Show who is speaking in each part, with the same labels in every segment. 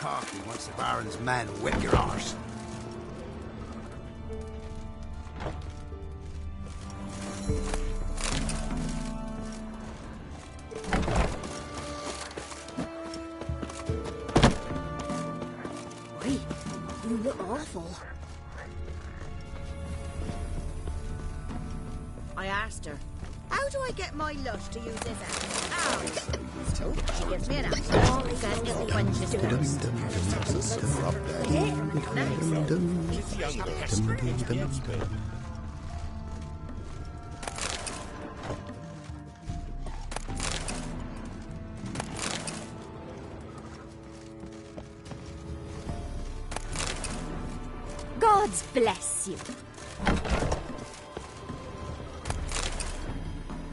Speaker 1: cocky once the Baron's men whip your arse.
Speaker 2: Wait, you look awful.
Speaker 3: I asked her, how do I get my lush to use this app? Ow! So she gives me an answer. Says it'll quench his thirst.
Speaker 2: Gods bless you.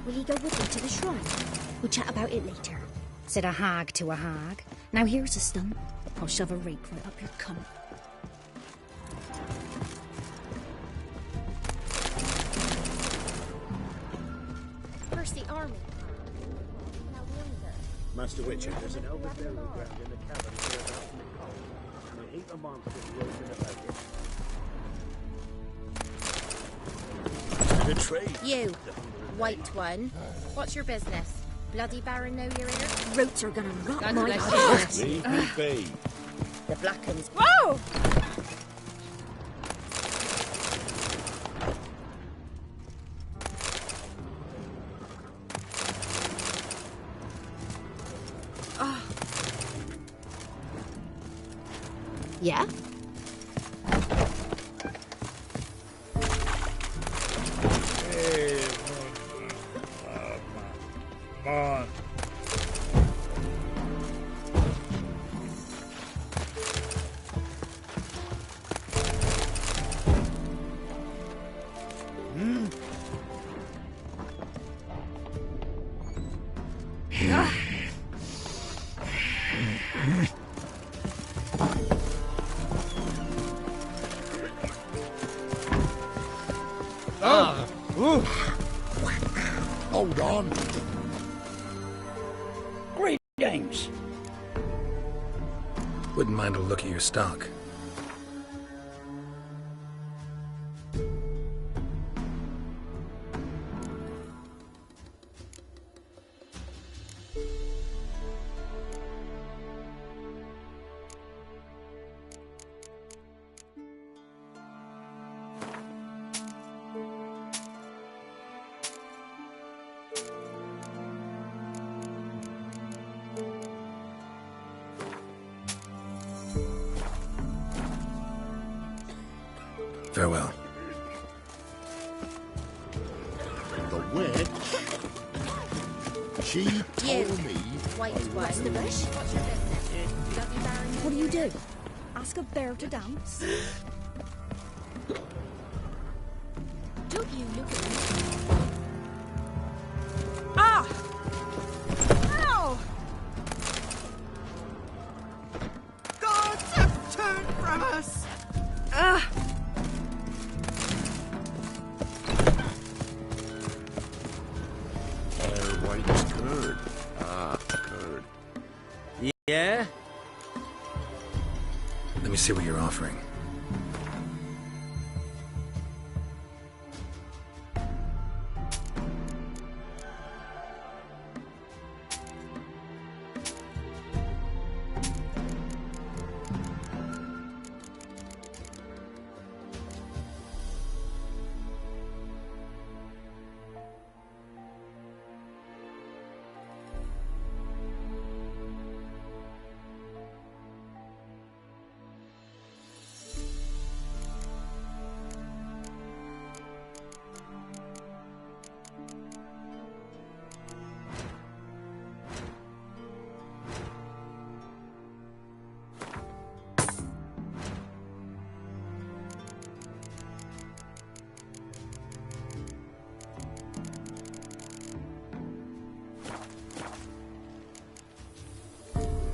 Speaker 2: Will you go with me to the shrine? We'll chat about it later. Said a hag to a hag. Now here's a stun. I'll shove a rake right up your cunt. First the army.
Speaker 4: Master Witcher, there's an elder burial ground in the cavern hereabouts in the cold, and a heap of monsters roaming about it. The trade.
Speaker 3: You, white one. What's your business? Bloody Baron know you're here?
Speaker 2: Roats are gonna rot
Speaker 3: God
Speaker 2: my
Speaker 3: bless
Speaker 2: ass.
Speaker 3: you.
Speaker 4: Leave me be.
Speaker 3: The black ones.
Speaker 5: Whoa!
Speaker 2: Yeah?
Speaker 6: Hey, come on.
Speaker 1: Hold on.
Speaker 7: Greetings.
Speaker 8: Wouldn't mind a look at your stock. Farewell.
Speaker 1: The witch. She told me.
Speaker 3: White one.
Speaker 2: What's the rush?
Speaker 3: What's your business? Bloody Baron know
Speaker 2: What do you
Speaker 3: you're
Speaker 2: do? Ask a bear to dance?
Speaker 3: Don't you look at me.
Speaker 5: Ah! Ow!
Speaker 9: Gods have turned from us!
Speaker 5: Ah!
Speaker 1: White curd. Ah, curd.
Speaker 4: Yeah?
Speaker 8: Let me see what you're offering.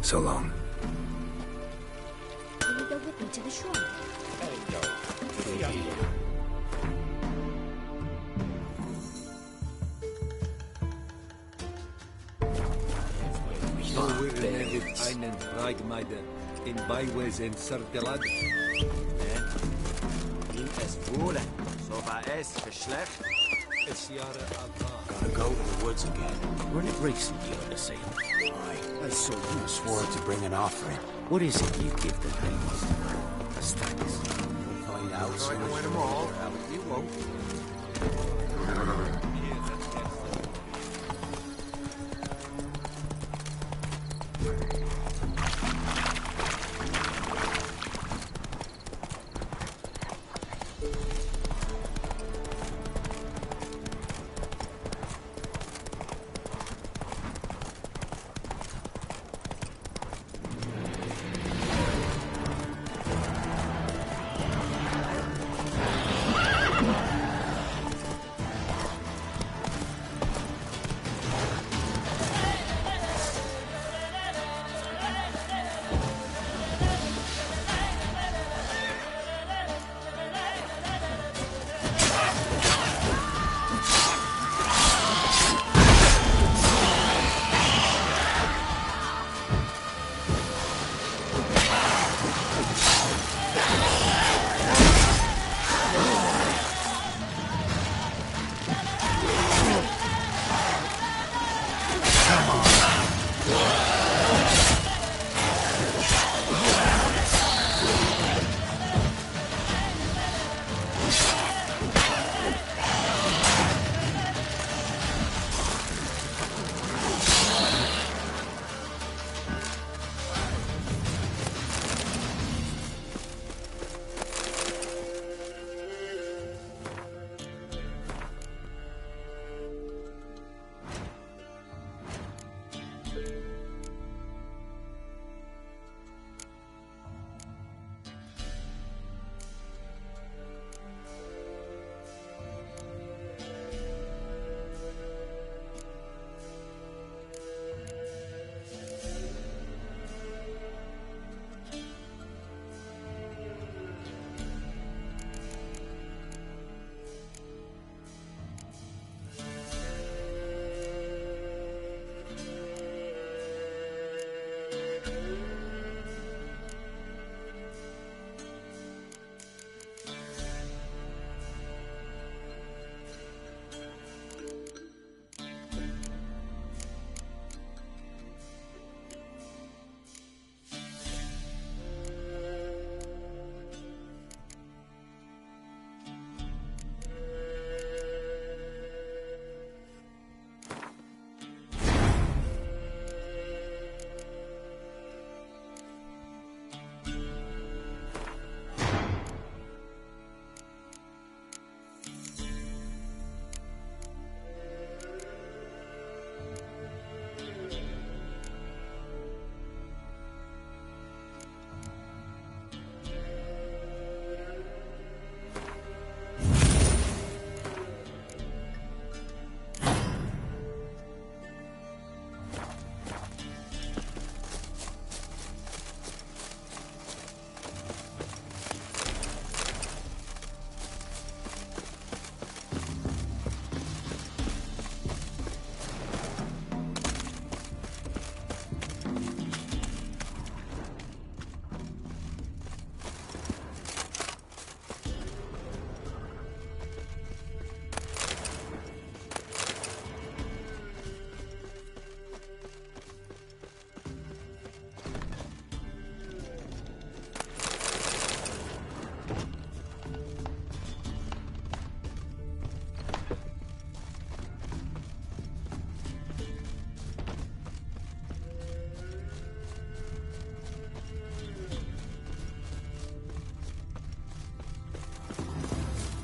Speaker 8: So long.
Speaker 2: Will you go with me to the shrine?
Speaker 7: en Ragmeide in Byways in Sardilad.
Speaker 10: Nu is woorden. Zo waar is geslecht.
Speaker 7: It's Yara Alva.
Speaker 10: Gotta go to the woods again. Weren't it recent you ought to say? Aye, I saw you swore to bring an offering. What is it you give the ladies? A status. We'll find out soon as you all. You won't.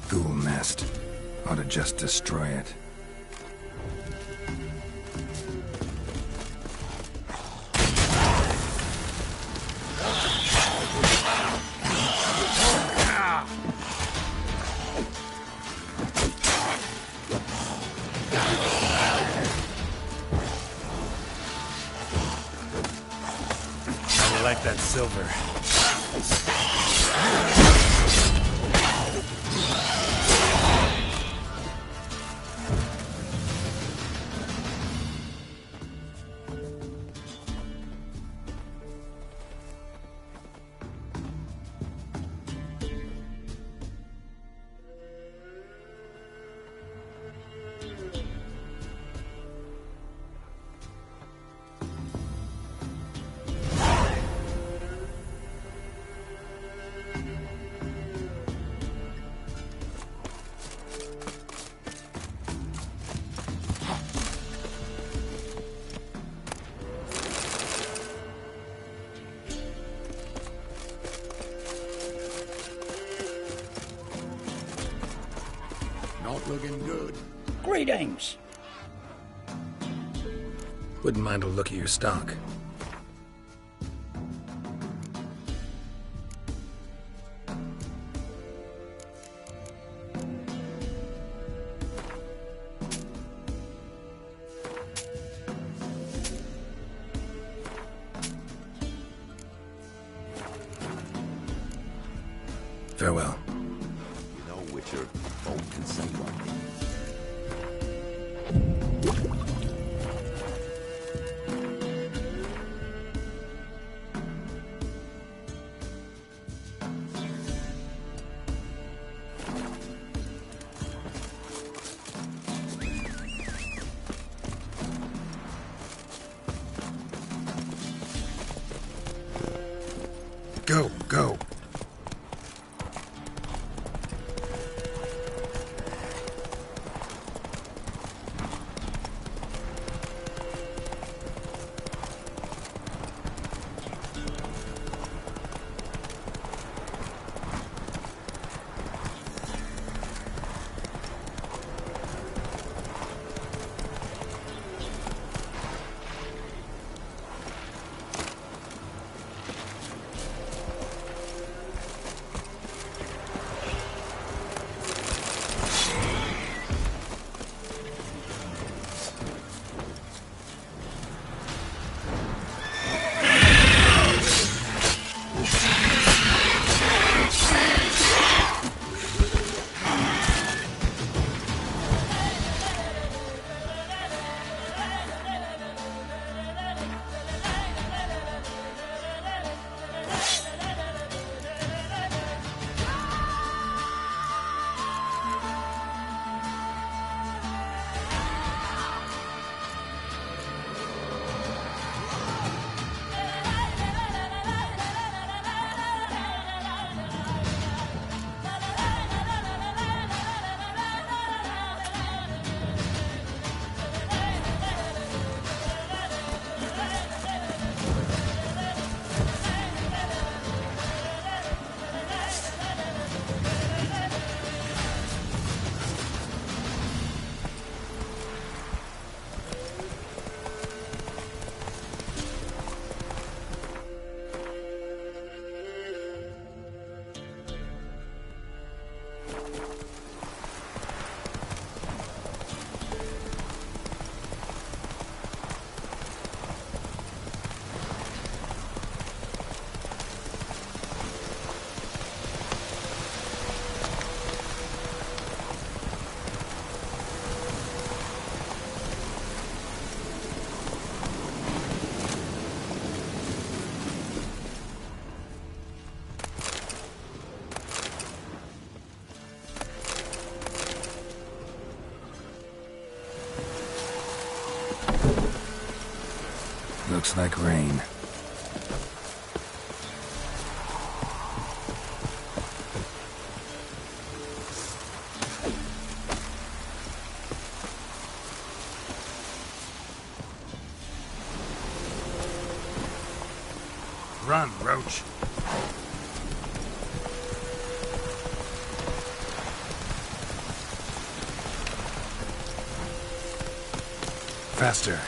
Speaker 8: Ghoul nest. Ought to just destroy it.
Speaker 1: I like that silver.
Speaker 8: Not looking good.
Speaker 10: Greetings.
Speaker 8: Wouldn't mind a look at your stock. Farewell.
Speaker 11: You know, Witcher, folk can say one thing.
Speaker 8: Go, go. Looks like rain.
Speaker 1: Run, Roach.
Speaker 8: Faster.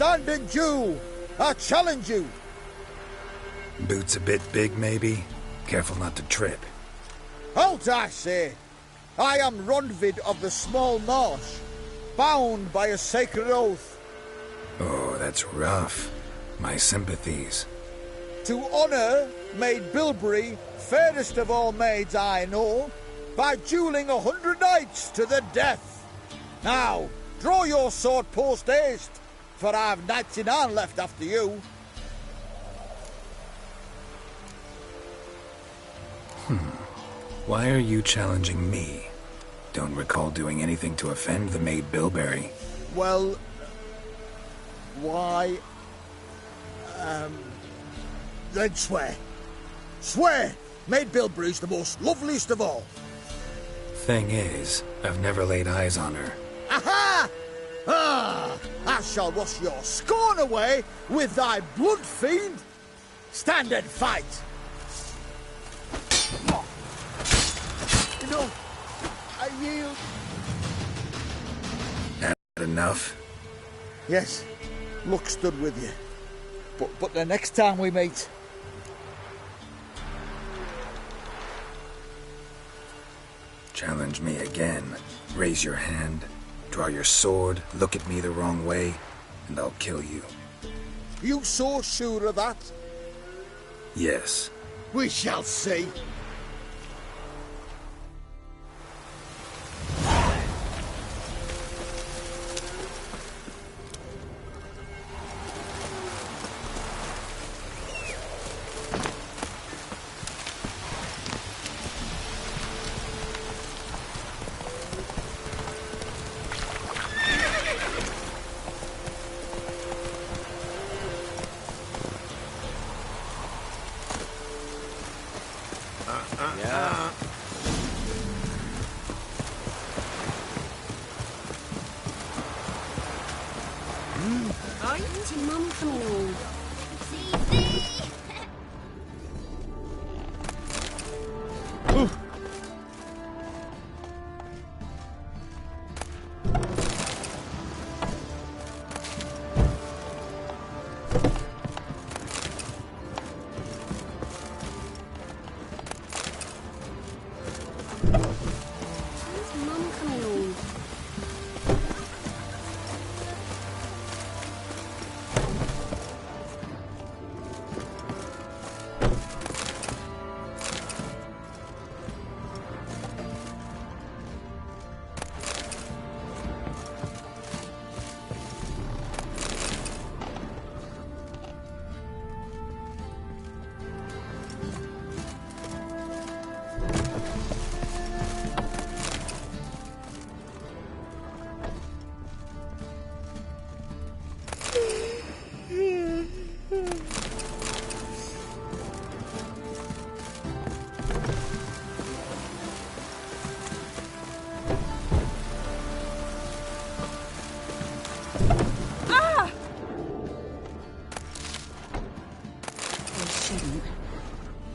Speaker 12: standing due. I challenge you.
Speaker 8: Boots a bit big, maybe? Careful not to trip.
Speaker 12: Halt, I say. I am Ronvid of the Small Marsh, bound by a sacred oath.
Speaker 8: Oh, that's rough. My sympathies.
Speaker 12: To honour Maid Bilberry, fairest of all maids I know, by duelling 100 knights to the death. Now, draw your sword post haste, for I've 99 left after you.
Speaker 8: Why are you challenging me? Don't recall doing anything to offend the Maid Bilberry.
Speaker 12: Well, why... then swear. Swear! Maid Bilberry's the most loveliest of all.
Speaker 8: Thing is, I've never laid eyes on her.
Speaker 12: Aha! Ah! I shall wash your scorn away with thy blood, fiend! Stand and fight! Enough! I yield.
Speaker 8: Not enough?
Speaker 12: Yes, luck stood with you. But the next time we meet...
Speaker 8: Challenge me again. Raise your hand, draw your sword, look at me the wrong way, and I'll kill you.
Speaker 12: You so sure of that?
Speaker 8: Yes.
Speaker 12: We shall see.
Speaker 2: When's your mum coming home? When's mum coming home?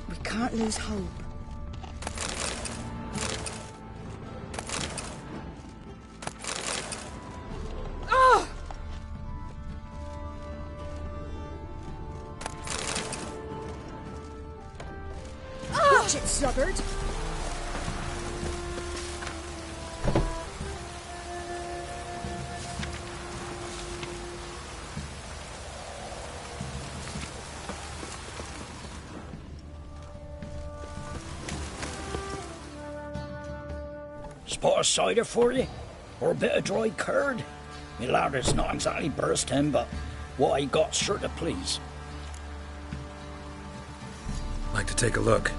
Speaker 2: We can't lose hope. Watch it, sluggard!
Speaker 13: Spot of cider for you? Or a bit of dry curd? Me ladder's not exactly bursting, but what I got's sure to please.
Speaker 8: Like to take a look.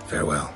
Speaker 8: Farewell.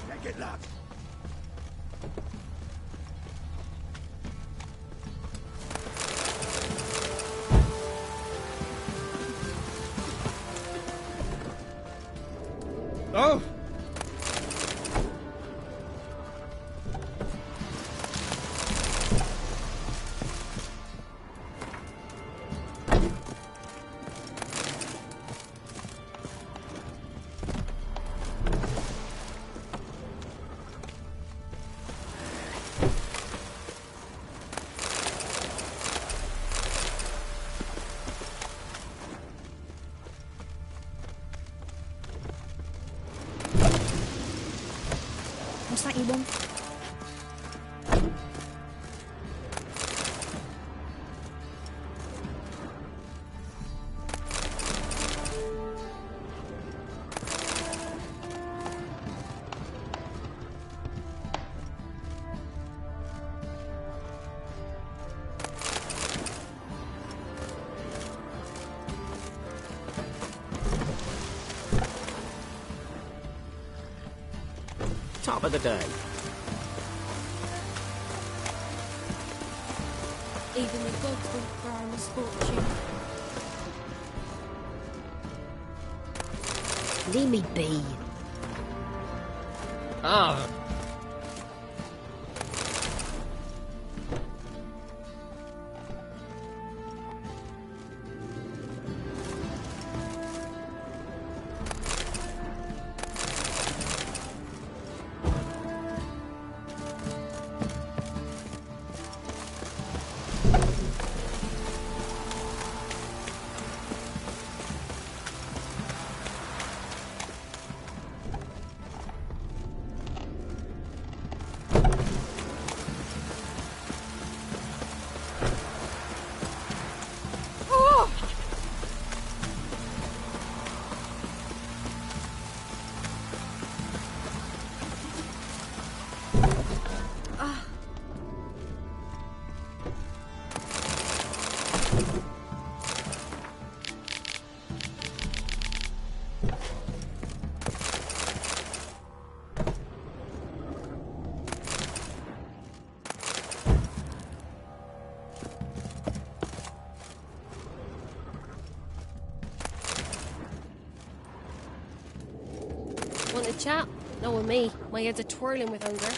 Speaker 12: Take it, lad.
Speaker 6: Oh!
Speaker 2: What's that you want?
Speaker 10: Top of the day.
Speaker 14: Even the gods weep for our misfortune.
Speaker 2: Leave me be.
Speaker 10: Ah!
Speaker 14: Want a chat? No, with me. My head's a twirling with hunger.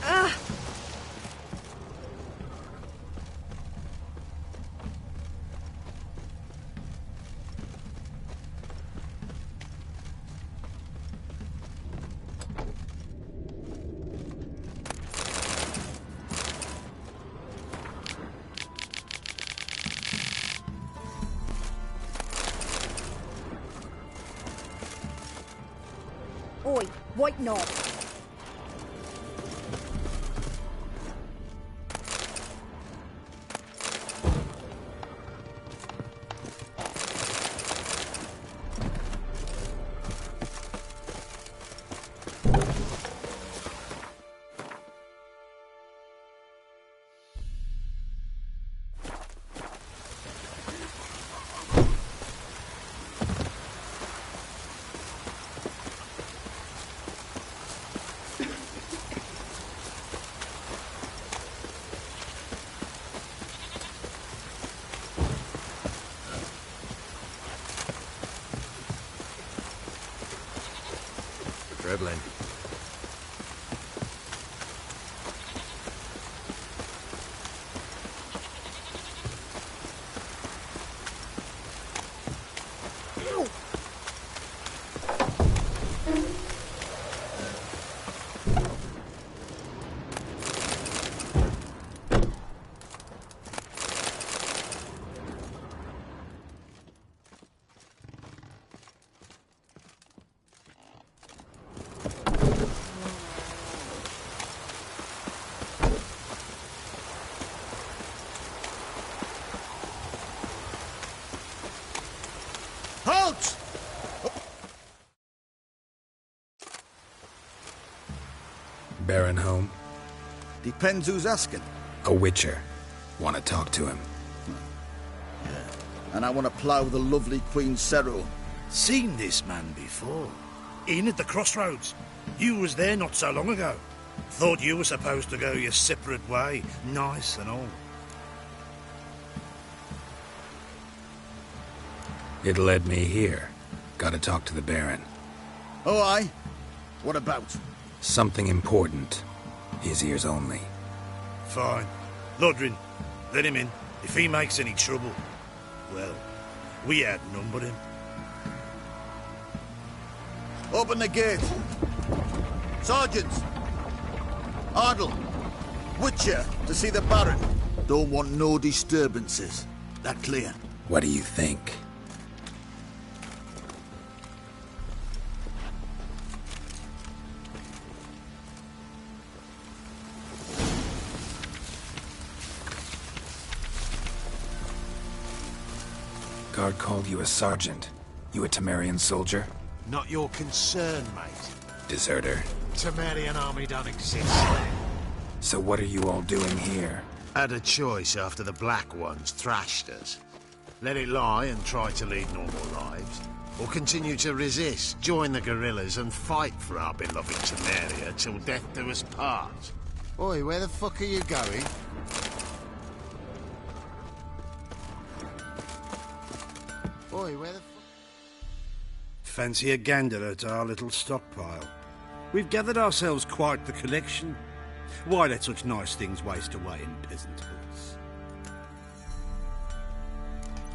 Speaker 5: Ah!
Speaker 3: Oi, right not.
Speaker 11: Dribbling.
Speaker 12: Halt!
Speaker 8: Baron home?
Speaker 12: Depends who's asking.
Speaker 8: A witcher. Want to talk to him.
Speaker 12: And I want to plough the lovely Queen Cyril.
Speaker 1: Seen this man before. inn at the crossroads. You was there not so long ago. Thought you were supposed to go your separate way, nice and all.
Speaker 8: It led me here. Gotta talk to the Baron.
Speaker 12: Oh, aye? What about?
Speaker 8: Something important. His ears only.
Speaker 1: Fine. Lodrin, let him in. If he makes any trouble, well, we outnumber him.
Speaker 12: Open the gate. Sergeants! Ardle! Witcher, to see the Baron. Don't want no disturbances. That clear?
Speaker 8: What do you think? Guard called you a sergeant. You a Temerian soldier?
Speaker 11: Not your concern, mate.
Speaker 8: Deserter.
Speaker 11: Temerian army don't exist.
Speaker 8: So what are you all doing here?
Speaker 11: Had a choice after the Black Ones thrashed us. Let it lie and try to lead normal lives. Or continue to resist, join the guerrillas and fight for our beloved Temeria till death do us part. Oi, where the fuck are you going? Oi, where the
Speaker 1: Fancy a gander at our little stockpile. We've gathered ourselves quite the collection. Why let such nice things waste away in peasant huts?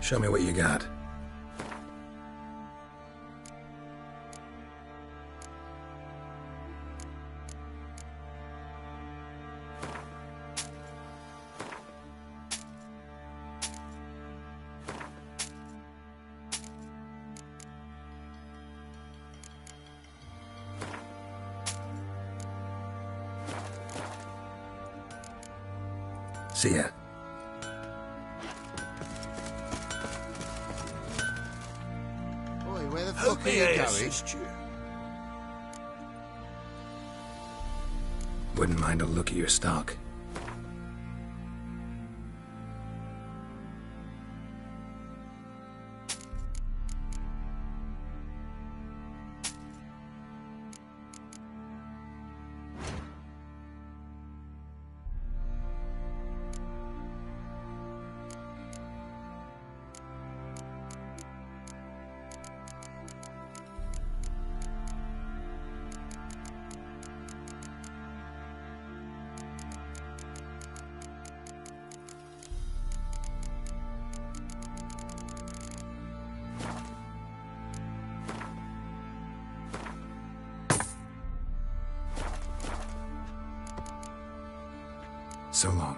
Speaker 8: Show me what you got. See ya.
Speaker 11: Oi, where the fuck are you going?
Speaker 8: Wouldn't mind a look at your stock. So long.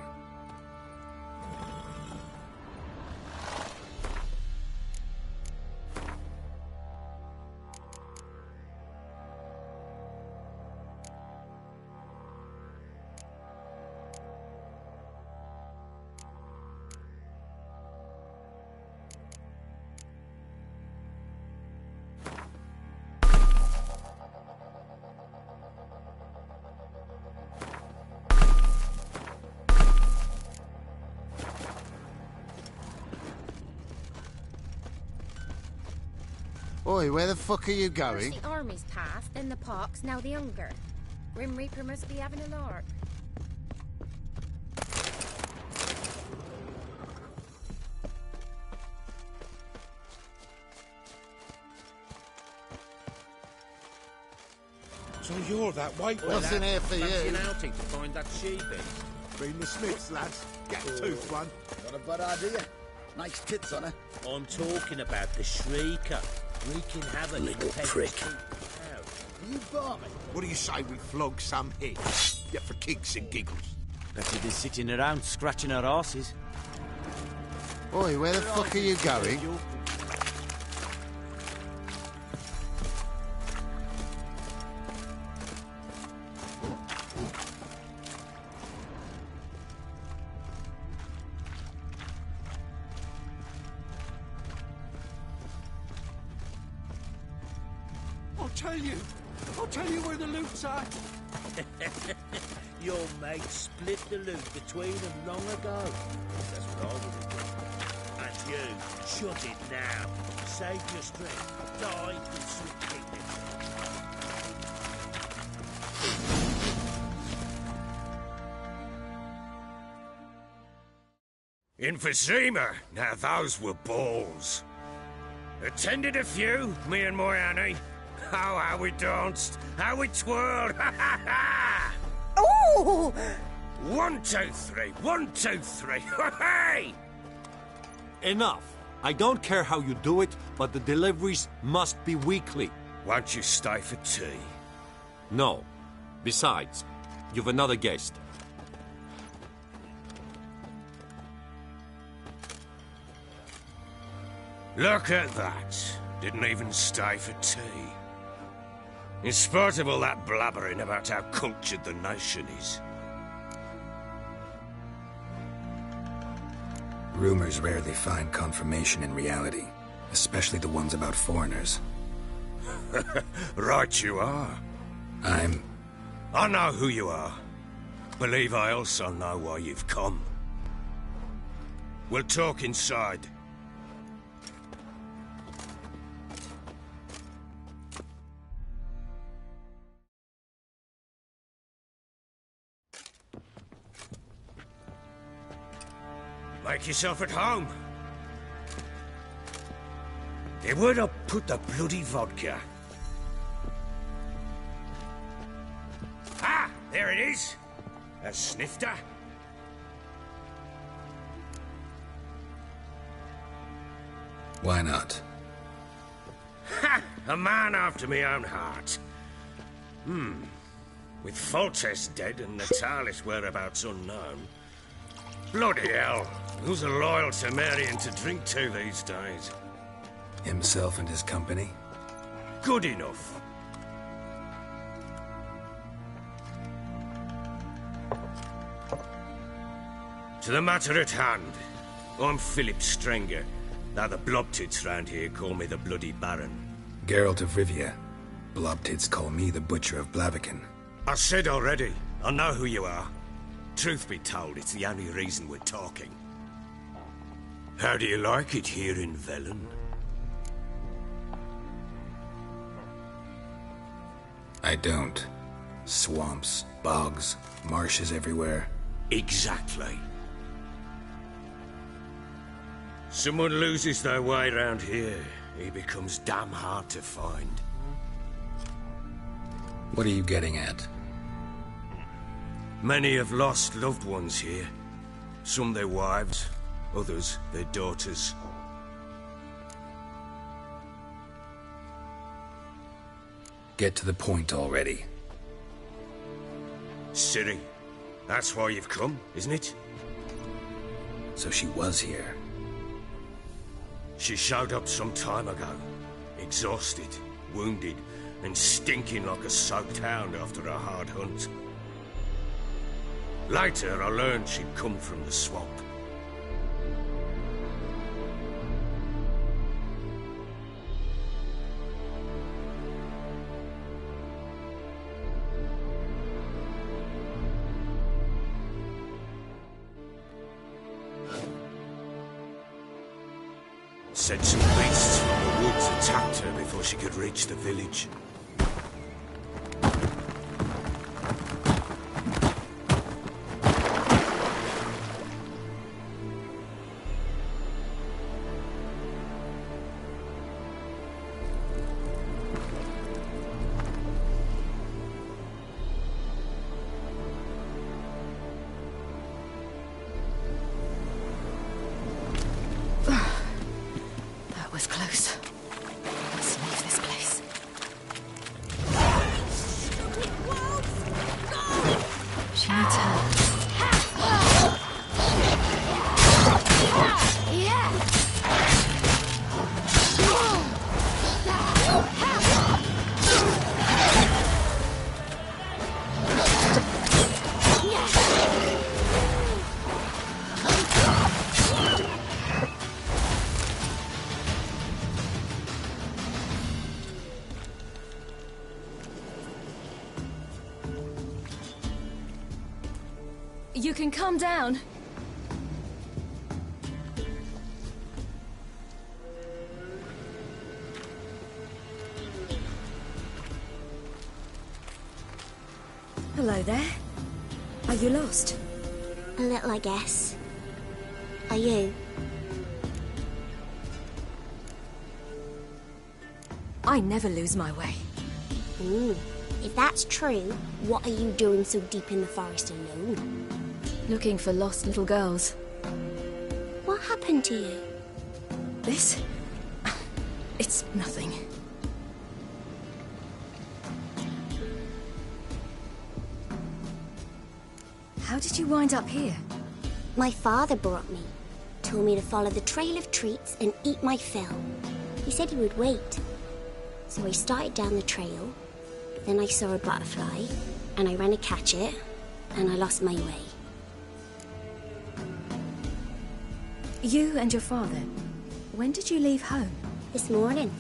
Speaker 11: Oi, where the fuck are you going?
Speaker 2: First the army's passed, then the pox, now the hunger. Grim Reaper must be having a lark.
Speaker 1: So you're that white one?
Speaker 11: What's in here for
Speaker 10: Fancy
Speaker 11: you?
Speaker 10: an outing to find that sheepy.
Speaker 9: Bring the Smiths, lads. Get a tooth one.
Speaker 12: Not a bad idea. Nice tits on her.
Speaker 10: I'm talking about the Shrieker. Wreaking havoc in
Speaker 8: Little
Speaker 10: peasants'
Speaker 8: prick.
Speaker 10: town.
Speaker 12: You barmy.
Speaker 9: What do you say we flog some hicks? Yeah, for kicks and giggles.
Speaker 10: Better than sitting around scratching our asses.
Speaker 11: Oi, where the fuck are you going?
Speaker 9: I'll tell you where the loot's at.
Speaker 10: Your mate split the loot between them long ago. That's what I would have done. And you, shut it now. Save your strength. Die with sweet dignity.
Speaker 15: Emphysema. Now those were balls. Attended a few, me and my Annie. Oh, how we danced, how we twirled. Ha ha ha!
Speaker 3: Oh!
Speaker 15: 1, 2, 3. 1, 2, 3. Hey!
Speaker 7: Enough. I don't care how you do it, but the deliveries must be weekly.
Speaker 15: Won't you stay for tea?
Speaker 7: No. Besides, you've another guest.
Speaker 15: Look at that. Didn't even stay for tea. In spite of all that blabbering about how cultured the nation is.
Speaker 8: Rumors rarely find confirmation in reality, especially the ones about foreigners.
Speaker 15: Right you are.
Speaker 8: I
Speaker 15: know who you are. Believe I also know why you've come. We'll talk inside. Make yourself at home. Hey, where'd I put the bloody vodka? Ah, there it is. A snifter.
Speaker 8: Why not?
Speaker 15: Ha! A man after my own heart. With Foltest dead and Natalis whereabouts unknown. Bloody hell. Who's a loyal Temerian to drink to these days?
Speaker 8: Himself and his company?
Speaker 15: Good enough. To the matter at hand. I'm Philip Strenger. Now the blobtits round here call me the Bloody Baron.
Speaker 8: Geralt of Rivia. Blobtits call me the Butcher of Blaviken.
Speaker 15: I said already. I know who you are. Truth be told, it's the only reason we're talking. How do you like it here in Velen?
Speaker 8: I don't. Swamps, bogs, marshes everywhere.
Speaker 15: Exactly. Someone loses their way around here, he becomes damn hard to find.
Speaker 8: What are you getting at?
Speaker 15: Many have lost loved ones here. Some their wives, others their daughters.
Speaker 8: Get to the point already.
Speaker 15: Ciri, that's why you've come, isn't it?
Speaker 8: So she was here.
Speaker 15: She showed up some time ago. Exhausted, wounded, and stinking like a soaked hound after a hard hunt. Later, I learned she'd come from the swamp. Said some beasts from the woods attacked her before she could reach the village.
Speaker 5: Close. Let's leave this place. She needs her. You can calm down. Hello there. Are you lost?
Speaker 2: A little, I guess.
Speaker 16: Are you?
Speaker 5: I never lose my way.
Speaker 16: Ooh. If that's true, what are you doing so deep in the forest alone?
Speaker 5: Looking for lost little girls.
Speaker 16: What happened to you?
Speaker 5: This? It's nothing. How did you wind up here?
Speaker 16: My father brought me. Told me to follow the trail of treats and eat my fill. He said he would wait. So I started down the trail, but then I saw a butterfly, and I ran to catch it, and I lost my way.
Speaker 5: You and your father, when did you leave home?
Speaker 16: This morning.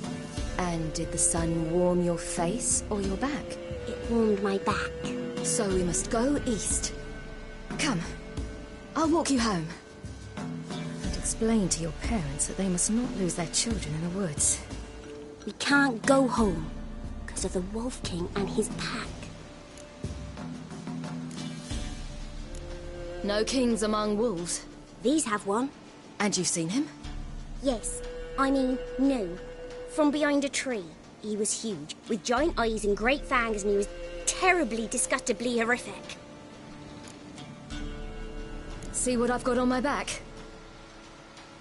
Speaker 5: And did the sun warm your face or your back?
Speaker 16: It warmed my back.
Speaker 5: So we must go east. Come, I'll walk you home. And explain to your parents that they must not lose their children in the woods.
Speaker 16: We can't go home because of the Wolf King and his pack.
Speaker 5: No kings among wolves.
Speaker 16: These have one.
Speaker 5: And you've seen him?
Speaker 16: Yes. I mean, no. From behind a tree. He was huge, with giant eyes and great fangs, and he was terribly, disgustingly horrific.
Speaker 5: See what I've got on my back?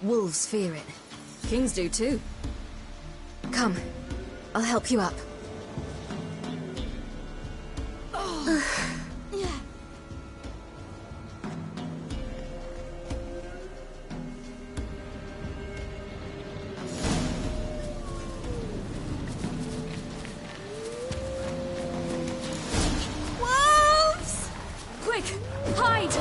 Speaker 5: Wolves fear it. Kings do too. Come, I'll help you up.
Speaker 16: Wolves!
Speaker 5: Quick, hide!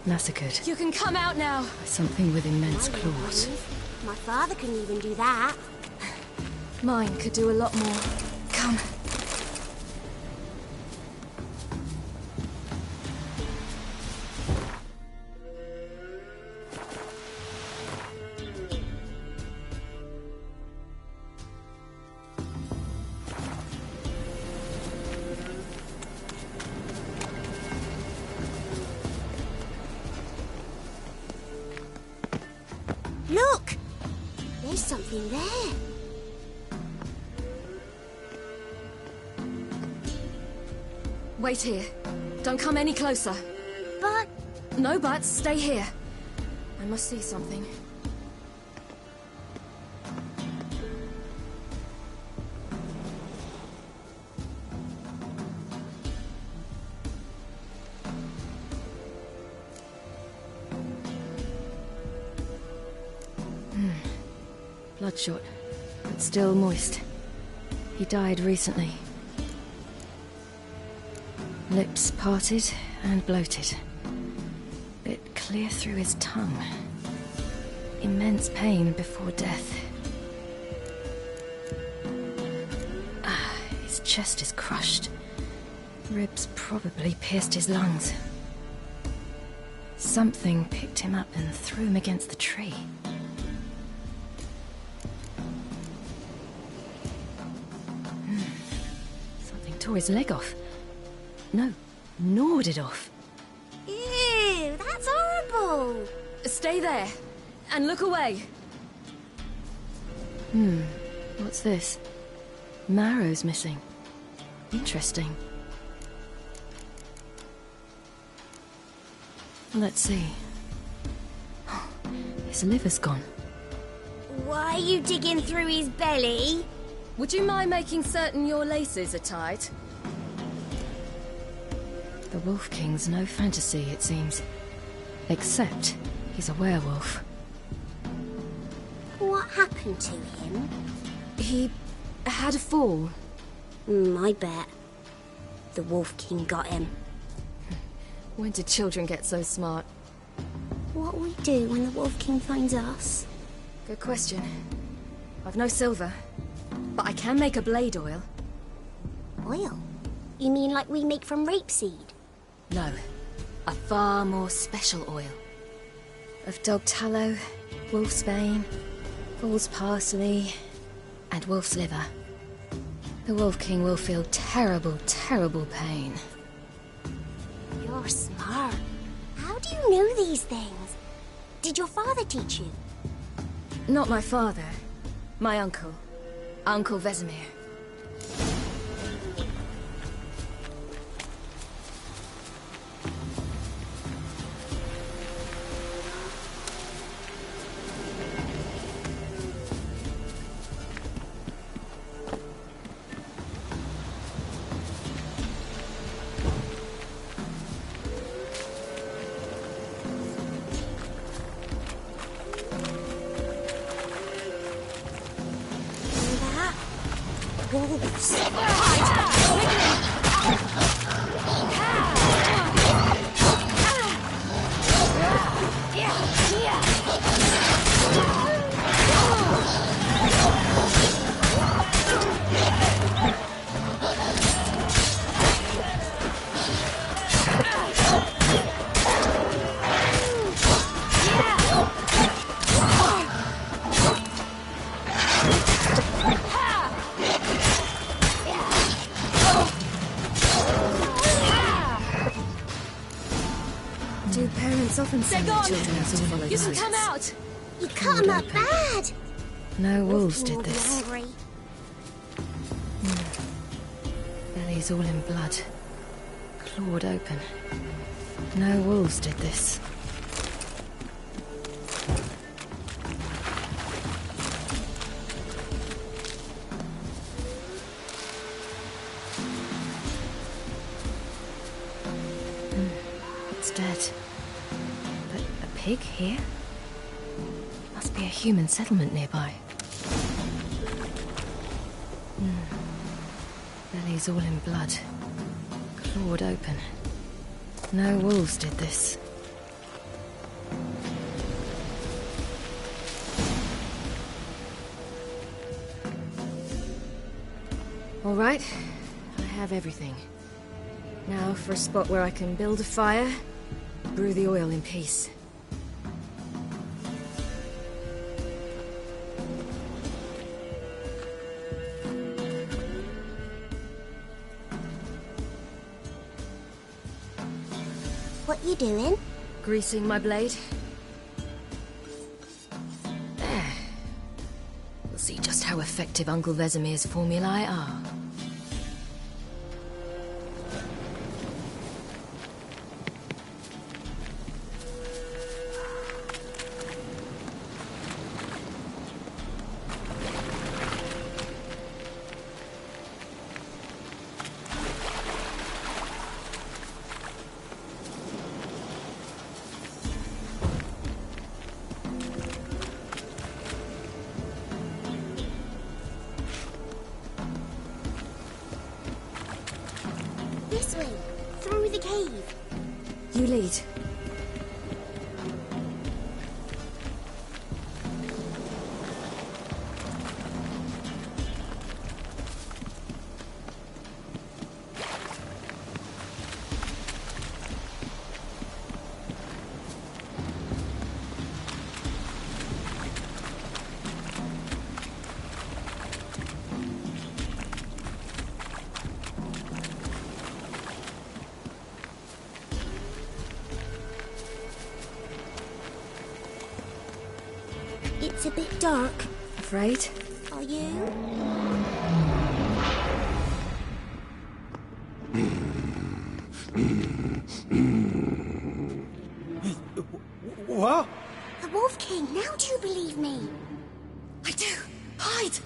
Speaker 5: Massacred. You can come out now. Something with immense claws.
Speaker 16: My father couldn't even do that.
Speaker 5: Mine could do a lot more. Come.
Speaker 16: Look! There's something there.
Speaker 5: Wait here. Don't come any closer.
Speaker 16: But...
Speaker 5: No buts. Stay here. I must see something. Bloodshot, but still moist. He died recently. Lips parted and bloated. Bit clear through his tongue. Immense pain before death. His chest is crushed. Ribs probably pierced his lungs. Something picked him up and threw him against the tree. Something tore his leg off. No, gnawed it off.
Speaker 16: Ew, that's horrible.
Speaker 5: Stay there, and look away. What's this? Marrow's missing. Interesting. Let's see. His liver's gone.
Speaker 16: Why are you digging through his belly?
Speaker 5: Would you mind making certain your laces are tied? The Wolf King's no fantasy, it seems. Except he's a werewolf.
Speaker 16: What happened to him?
Speaker 5: He had a fall.
Speaker 16: I bet. The Wolf King got him.
Speaker 5: When did children get so smart?
Speaker 16: What will we do when the Wolf King finds us?
Speaker 5: Good question. I've no silver, but I can make a blade oil.
Speaker 16: Oil? You mean like we make from rapeseed?
Speaker 5: No, a far more special oil. Of dog tallow, wolf's bane, bull's parsley, and wolf's liver. The Wolf King will feel terrible, terrible pain.
Speaker 16: You're smart. How do you know these things? Did your father teach you?
Speaker 5: Not my father. My uncle. Uncle Vesemir. Do parents often send their children out to follow
Speaker 16: You can come out! You cut him up bad!
Speaker 5: No wolves
Speaker 16: Wolf King
Speaker 5: did
Speaker 16: will be
Speaker 5: this.
Speaker 16: angry.
Speaker 5: Belly's all in blood. Clawed open. No wolves did this. It's dead. But a pig here? Must be a human settlement nearby. Belly's all in blood. Clawed open. No wolves did this. All right, I have everything. Now for a spot where I can build a fire, brew the oil in peace.
Speaker 16: What you doing?
Speaker 5: Greasing my blade. There. We'll see just how effective Uncle Vesemir's formulae are.
Speaker 16: This way, through the cave.
Speaker 5: You lead.
Speaker 16: It's a bit dark.
Speaker 5: Afraid?
Speaker 16: Are you? Wolf King. Now do you believe me?
Speaker 5: I do. Hide!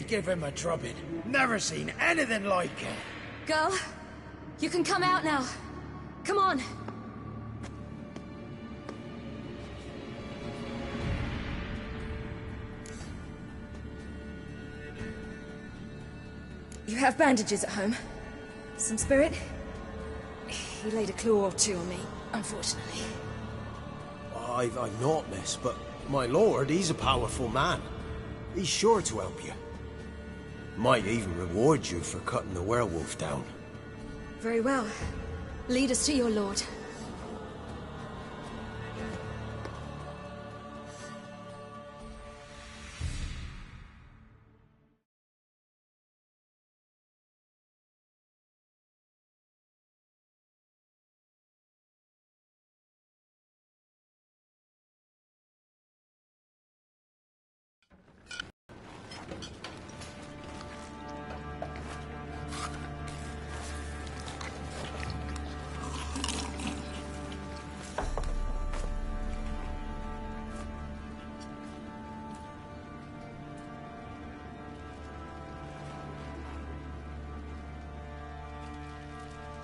Speaker 10: Give him a drubbing. Never seen anything like it.
Speaker 5: Girl, you can come out now. Come on. You have bandages at home? Some spirit? He laid a claw or two on me, unfortunately.
Speaker 10: I've not, miss, but my lord, he's a powerful man. He's sure to help you. Might even reward you for cutting the werewolf down.
Speaker 5: Very well. Lead us to your lord.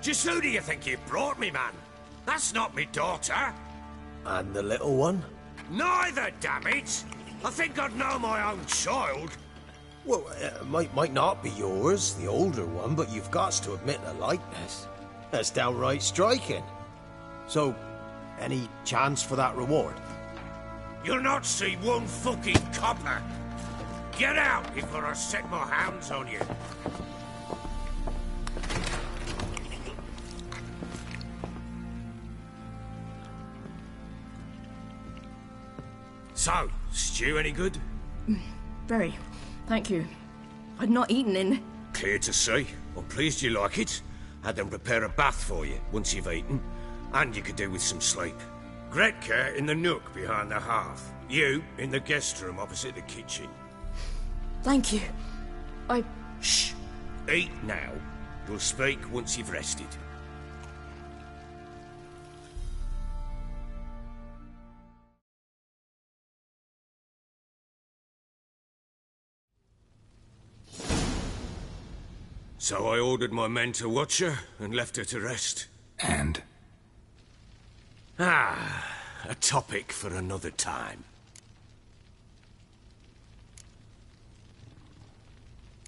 Speaker 15: Just who do you think you brought me, man? That's not me daughter.
Speaker 10: And the little one?
Speaker 15: Neither, damn it! I think I'd know my own child.
Speaker 10: Well, might not be yours, the older one, but you've got to admit the likeness. That's downright striking. So, any chance for that reward?
Speaker 15: You'll not see one fucking copper. Get out before I set my hounds on you. So, stew any good?
Speaker 17: Very. Thank you. I'd not eaten in...
Speaker 15: Clear to see. I'm pleased you like it. Had them prepare a bath for you once you've eaten. And you could do with some sleep. Gretka in the nook behind the hearth. You in the guest room opposite the kitchen.
Speaker 17: Thank you.
Speaker 15: Shh. Eat now. We'll speak once you've rested. So I ordered my men to watch her and left her to rest.
Speaker 8: And?
Speaker 15: A topic for another time.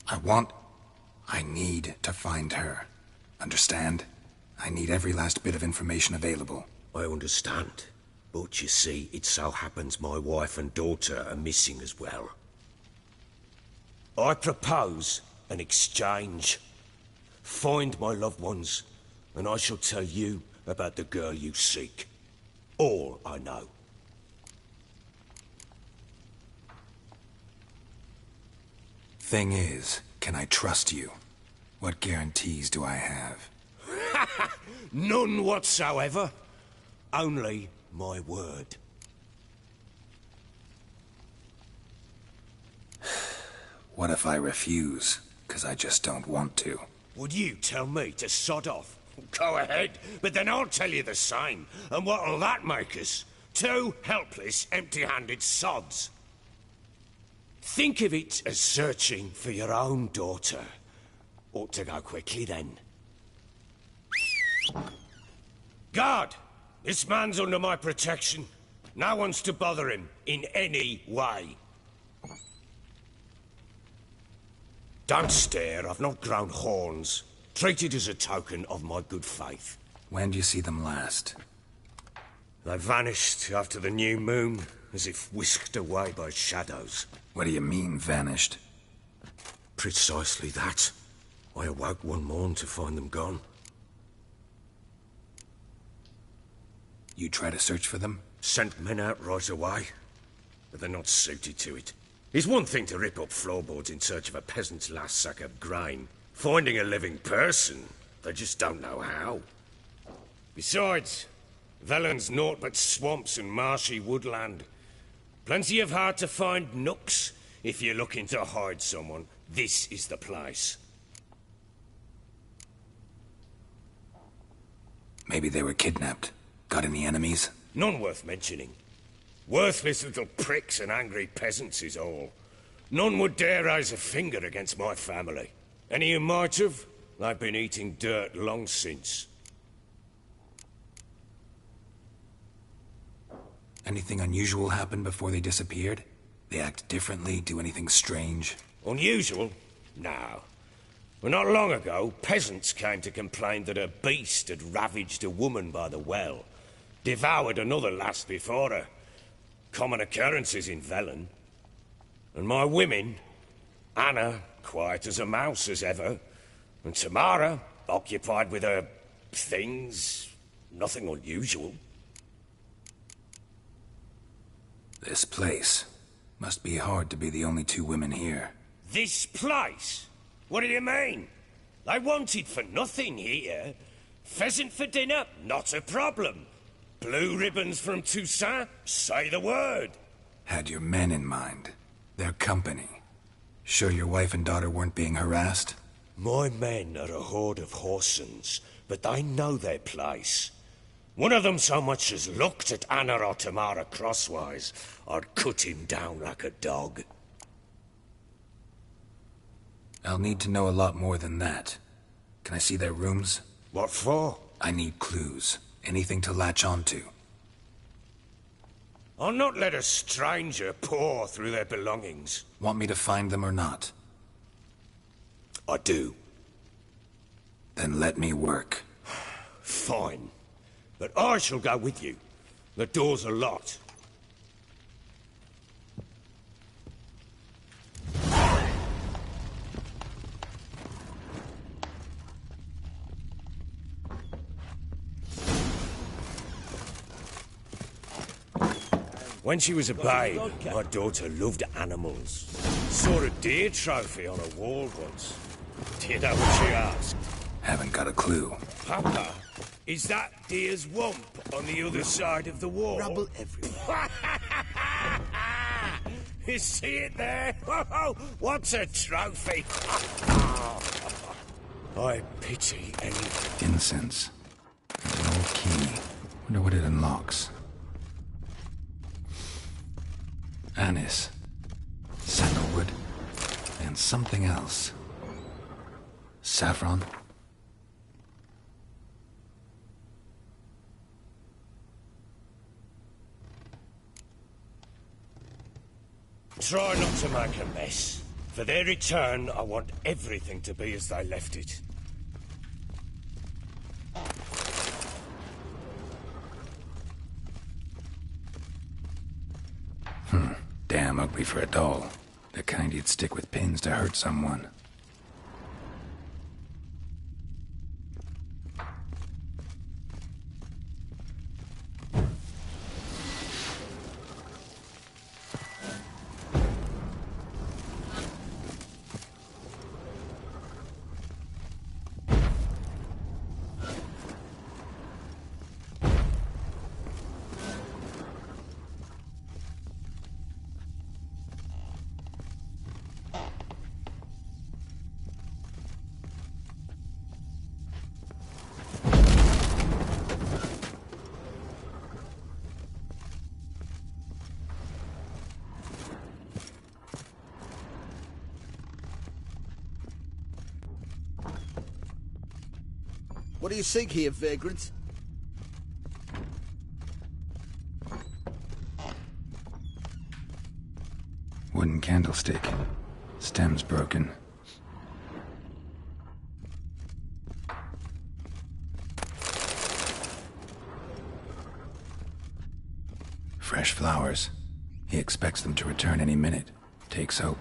Speaker 8: I need to find her. Understand? I need every last bit of information available.
Speaker 15: I understand. But you see, it so happens my wife and daughter are missing as well. I propose an exchange. Find my loved ones, and I shall tell you about the girl you seek. All I know.
Speaker 8: Thing is, can I trust you? What guarantees do I have?
Speaker 15: None whatsoever. Only my word.
Speaker 8: What if I refuse? 'Cause I just don't want to.
Speaker 15: Would you tell me to sod off? Go ahead, but then I'll tell you the same. And what'll that make us? Two helpless, empty-handed sods. Think of it as searching for your own daughter. Ought to go quickly, then. Guard! This man's under my protection. No one's to bother him in any way. Don't stare, I've not grown horns. Treat it as a token of my good faith.
Speaker 8: When do you see them last?
Speaker 15: They vanished after the new moon, as if whisked away by shadows.
Speaker 8: What do you mean, vanished?
Speaker 15: Precisely that. I awoke one morn to find them gone.
Speaker 8: You try to search for them?
Speaker 15: Sent men out right away, but they're not suited to it. It's one thing to rip up floorboards in search of a peasant's last sack of grain. Finding a living person, they just don't know how. Besides, Velen's naught but swamps and marshy woodland. Plenty of hard-to-find nooks. If you're looking to hide someone, this is the place.
Speaker 8: Maybe they were kidnapped. Got any enemies?
Speaker 15: None worth mentioning. Worthless little pricks and angry peasants is all. None would dare raise a finger against my family. Any who might have, they've been eating dirt long since.
Speaker 8: Anything unusual happen before they disappeared? They act differently, do anything strange?
Speaker 15: Unusual? No. Well, not long ago, peasants came to complain that a beast had ravaged a woman by the well. Devoured another lass before her. Common occurrences in Velen. And my women, Anna, quiet as a mouse as ever, and Tamara, occupied with her things, nothing unusual.
Speaker 8: This place. Must be hard to be the only two women here.
Speaker 15: This place? What do you mean? They wanted for nothing here. Pheasant for dinner? Not a problem. Blue ribbons from Toussaint? Say the word.
Speaker 8: Had your men in mind. Their company. Sure your wife and daughter weren't being harassed?
Speaker 15: My men are a horde of whoresons, but they know their place. One of them so much as looked at Anna or Tamara crosswise, I'd cut him down like a dog.
Speaker 8: I'll need to know a lot more than that. Can I see their rooms?
Speaker 15: What for?
Speaker 8: I need clues. Anything to latch onto.
Speaker 15: I'll not let a stranger pore through their belongings.
Speaker 8: Want me to find them or not?
Speaker 15: I do.
Speaker 8: Then let me work.
Speaker 15: Fine. But I shall go with you. The doors are locked. When she was a babe, my daughter loved animals. Saw a deer trophy on a wall once. Do you know what she asked?
Speaker 8: Haven't got a clue.
Speaker 15: Papa, is that deer's wump on the other side of the wall?
Speaker 10: Rubble everywhere.
Speaker 15: You see it there? Whoa, what's a trophy? I pity any...
Speaker 8: Incense. There's an old key. Wonder what it unlocks. Anise. Sandalwood. And something else. Saffron.
Speaker 15: Try not to make a mess. For their return, I want everything to be as they left it.
Speaker 8: Damn ugly for a doll. The kind you'd stick with pins to hurt someone.
Speaker 9: What do you seek here, vagrant?
Speaker 8: Wooden candlestick. Stem's broken. Fresh flowers. He expects them to return any minute. Takes hope.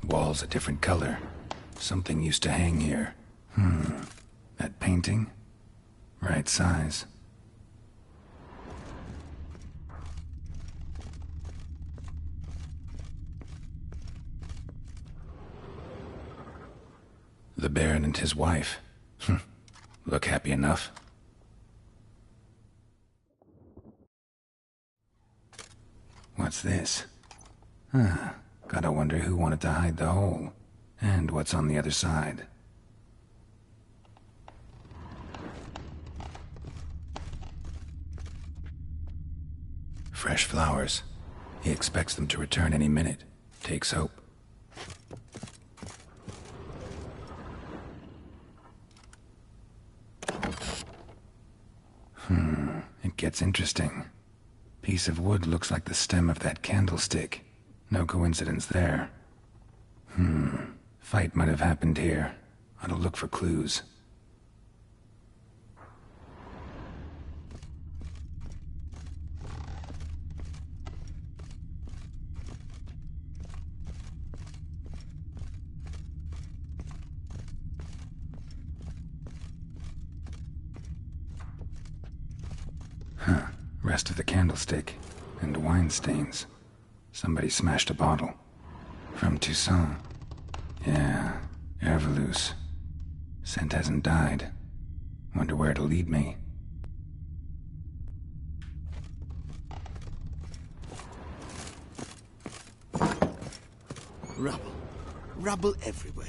Speaker 8: Walls a different color. Something used to hang here. That painting? Right size. The Baron and his wife. Look happy enough. What's this? Gotta wonder who wanted to hide the hole. And what's on the other side. Fresh flowers. He expects them to return any minute. Takes hope. It gets interesting. Piece of wood looks like the stem of that candlestick. No coincidence there. Fight might have happened here. Ought to look for clues. Rest of the candlestick. And wine stains. Somebody smashed a bottle. From Toussaint. Yeah, Herveloos. Scent hasn't died. Wonder where it'll lead me.
Speaker 15: Rubble. Rubble everywhere.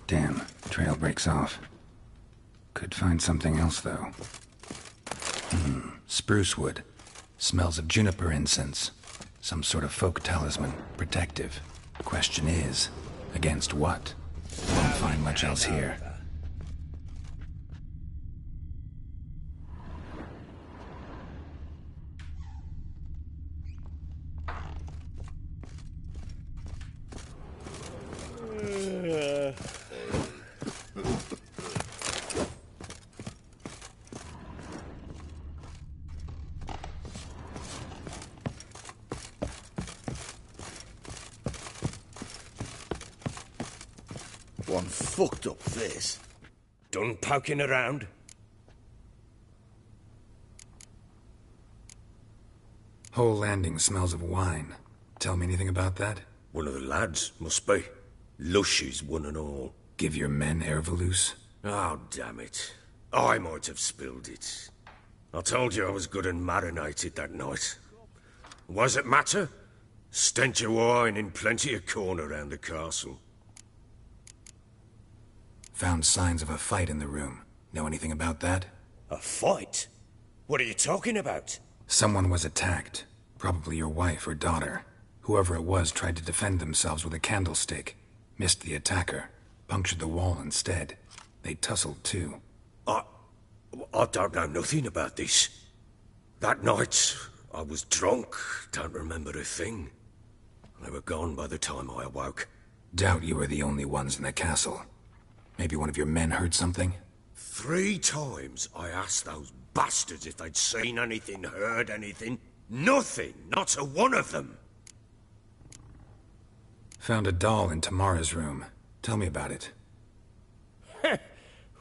Speaker 8: Damn, trail breaks off. Could find something else, though. Spruce wood. Smells of juniper incense. Some sort of folk talisman. Protective. Question is, against what? Won't find much else here.
Speaker 15: One fucked up this. Done poking around?
Speaker 8: Whole landing smells of wine. Tell me anything about that?
Speaker 15: One of the lads, must be. Lushes, one and all.
Speaker 8: Give your men Herveloos?
Speaker 15: Oh, damn it. I might have spilled it. I told you I was good and marinated that night. Was it matter? Stench of wine in plenty of corn around the castle.
Speaker 8: Found signs of a fight in the room. Know anything about that?
Speaker 15: A fight? What are you talking about?
Speaker 8: Someone was attacked. Probably your wife or daughter. Whoever it was tried to defend themselves with a candlestick. Missed the attacker. Punctured the wall instead. They tussled too.
Speaker 15: I don't know nothing about this. That night, I was drunk. Don't remember a thing. They were gone by the time I awoke.
Speaker 8: Doubt you were the only ones in the castle. Maybe one of your men heard something?
Speaker 15: 3 times I asked those bastards if they'd seen anything, heard anything. Nothing, not a one of them.
Speaker 8: Found a doll in Tamara's room. Tell me about it.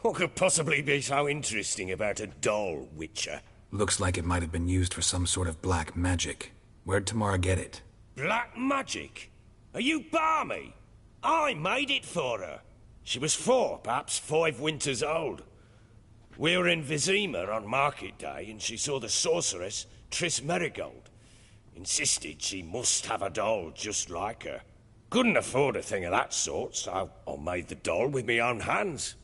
Speaker 15: What could possibly be so interesting about a doll, Witcher?
Speaker 8: Looks like it might have been used for some sort of black magic. Where'd Tamara get it?
Speaker 15: Black magic? Are you balmy? I made it for her. She was 4, perhaps 5 winters old. We were in Vizima on market day, and she saw the sorceress, Triss Merigold. Insisted she must have a doll just like her. Couldn't afford a thing of that sort, so I made the doll with my own hands.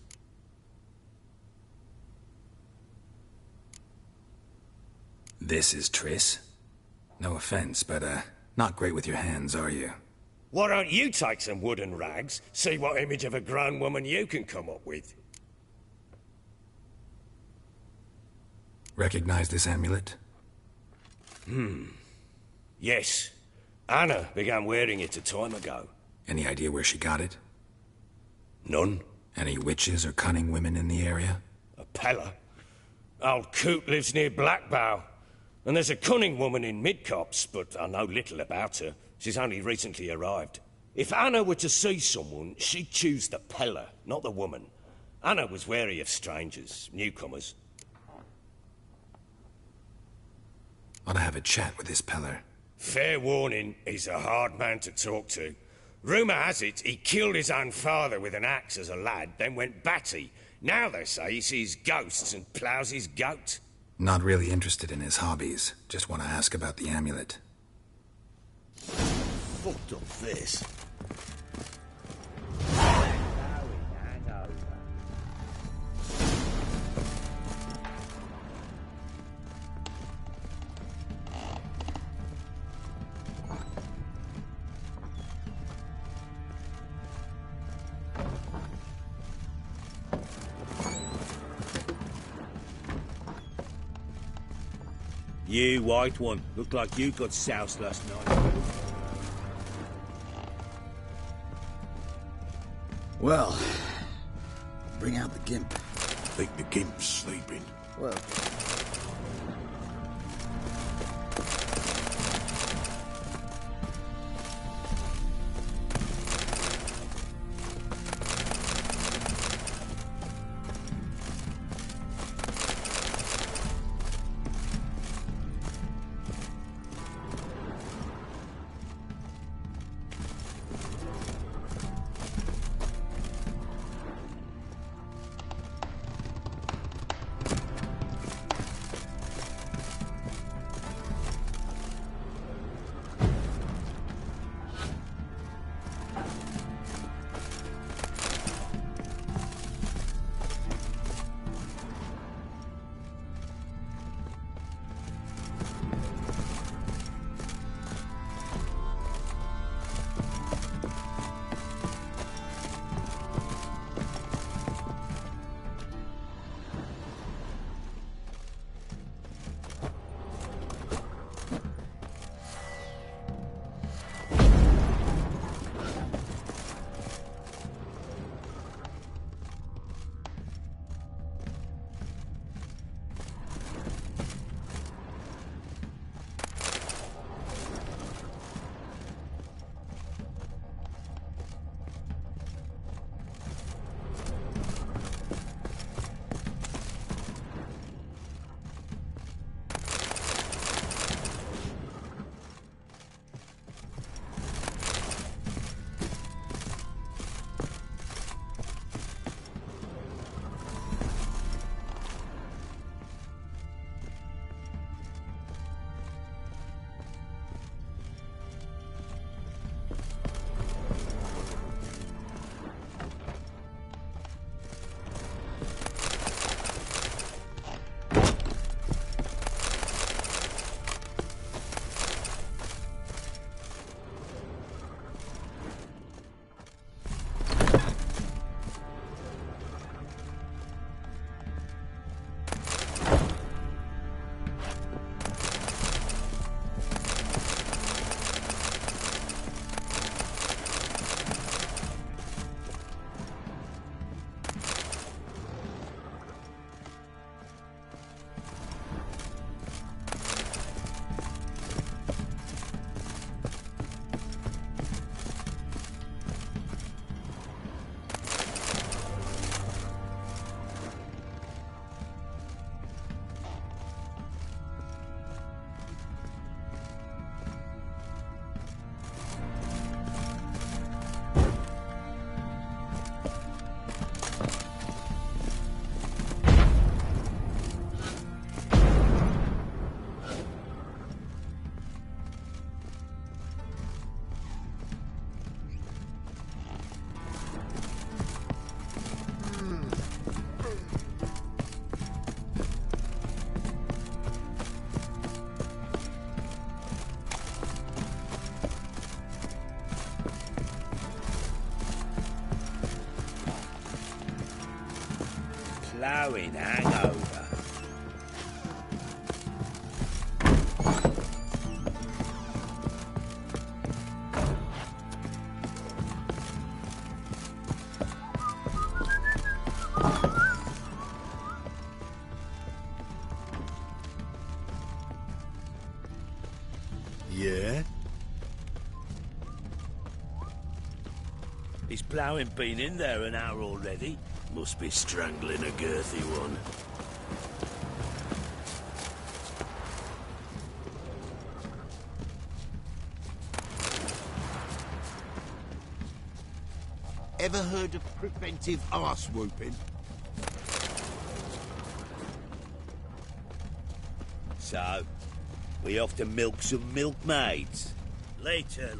Speaker 8: This is Triss? No offense, but, not great with your hands, are you?
Speaker 15: Why don't you take some wooden rags, see what image of a grown woman you can come up with?
Speaker 8: Recognize this amulet?
Speaker 15: Yes. Anna began wearing it a time ago.
Speaker 8: Any idea where she got it?
Speaker 15: None.
Speaker 8: Any witches or cunning women in the area?
Speaker 15: A Pella? Old Coot lives near Blackbow. And there's a cunning woman in Midcopse, but I know little about her. She's only recently arrived. If Anna were to see someone, she'd choose the Pella, not the woman. Anna was wary of strangers, newcomers.
Speaker 8: Ought to have a chat with this Peller.
Speaker 15: Fair warning, he's a hard man to talk to. Rumour has it he killed his own father with an axe as a lad, then went batty. Now they say he sees ghosts and ploughs his goat.
Speaker 8: Not really interested in his hobbies. Just want to ask about the amulet.
Speaker 11: Fucked up this.
Speaker 4: You, white one. Looked like you got soused last night.
Speaker 12: Well, bring out the gimp.
Speaker 11: Think the gimp's sleeping.
Speaker 12: Well,
Speaker 4: Ploughing hangover.
Speaker 1: Yeah?
Speaker 18: Is ploughing been in there an hour already? Must be strangling a girthy one.
Speaker 10: Ever heard of preventive arse whooping?
Speaker 18: So, we off to milk some milkmaids? Later.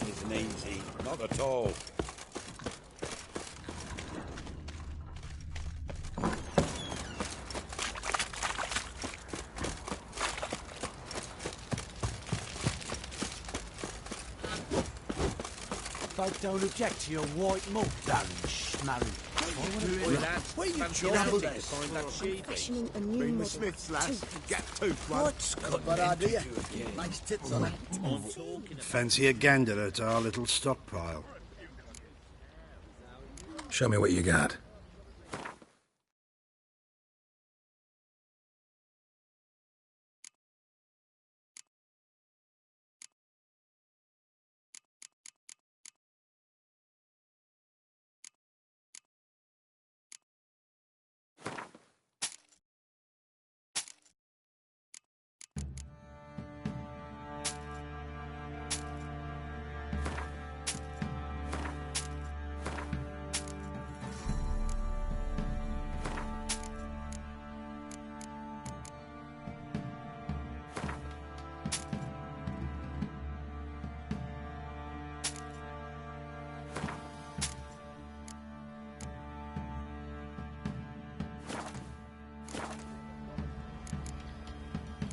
Speaker 13: Isn't easy, not at all.
Speaker 10: Folk don't object to your white milk, Darren Schmarren.
Speaker 18: Where you find that sheep?
Speaker 3: Fashioning a new
Speaker 10: Been the
Speaker 3: model.
Speaker 10: Smiths, lass. Get toothed one.
Speaker 3: What's
Speaker 10: Bad idea. Nice tits on it.
Speaker 1: Fancy a gander at our little stockpile.
Speaker 8: Show me what you got.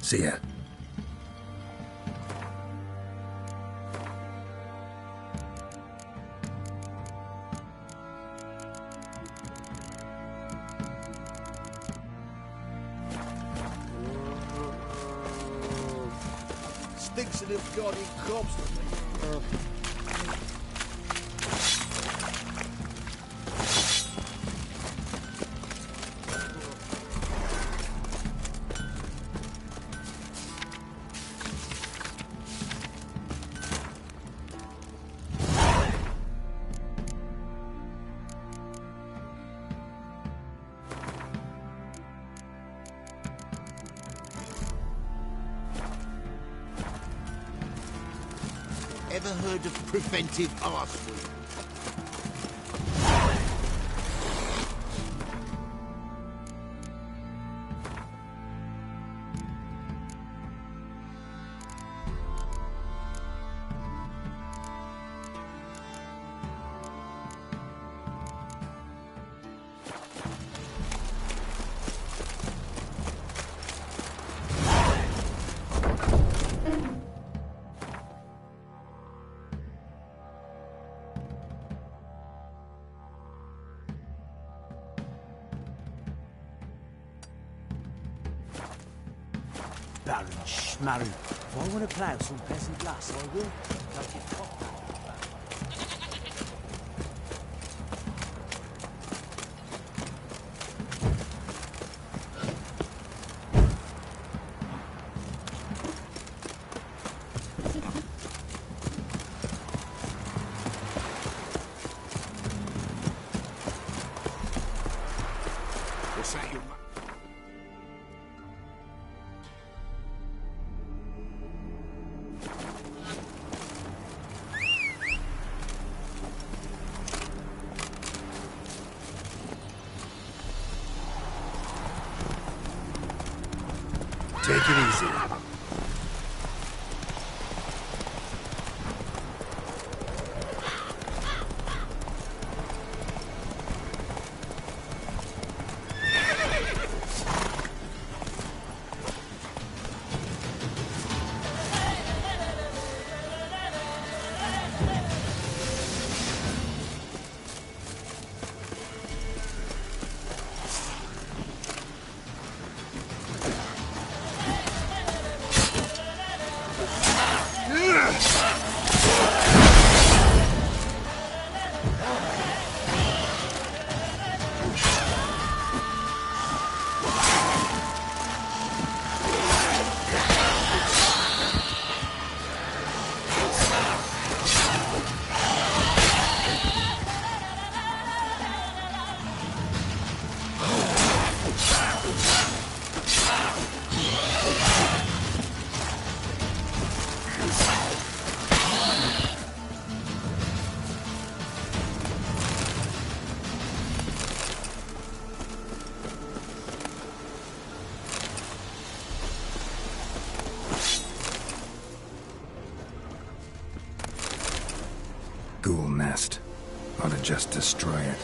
Speaker 8: See ya.
Speaker 10: Stinks of them goddamn crops to me. Ever heard of preventive arse whooping? Baron Schmarren. If I want to plough some peasant lass, I will. Take it top.
Speaker 11: that, you
Speaker 19: Take it easy. Ghoul nest. Ought to just destroy it.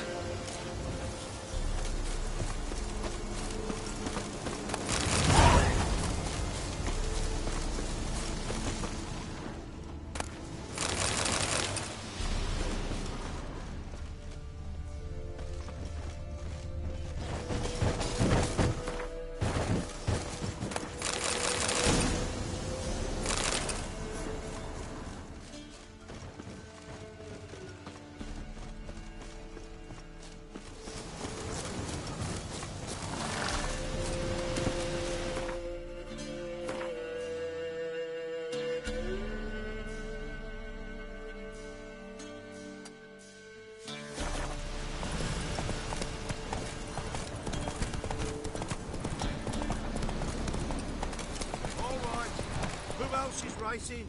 Speaker 1: She's racing.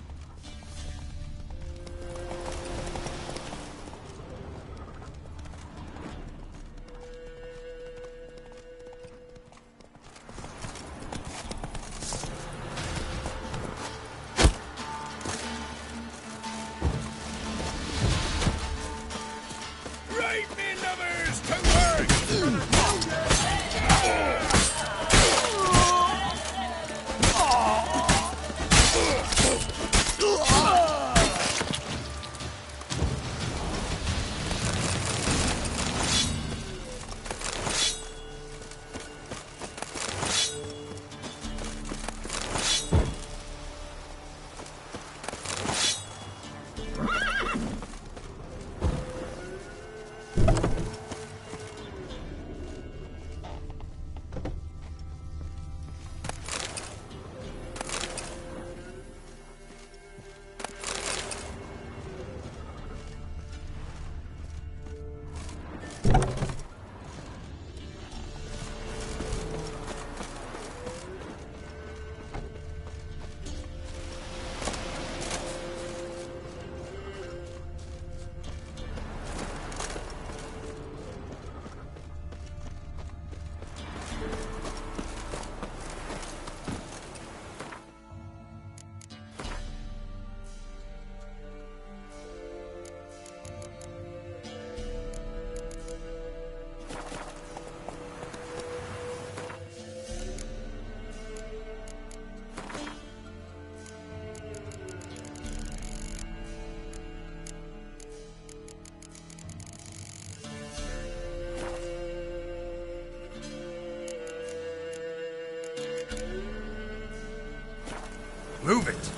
Speaker 15: Right, me lovers, to work!
Speaker 19: Move it!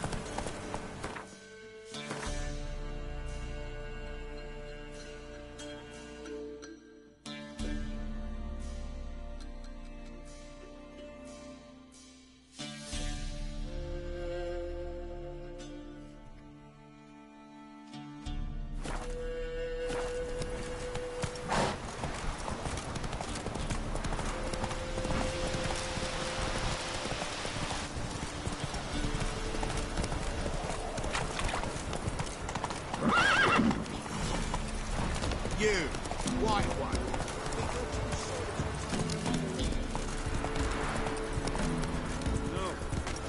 Speaker 11: you, white one.
Speaker 1: No,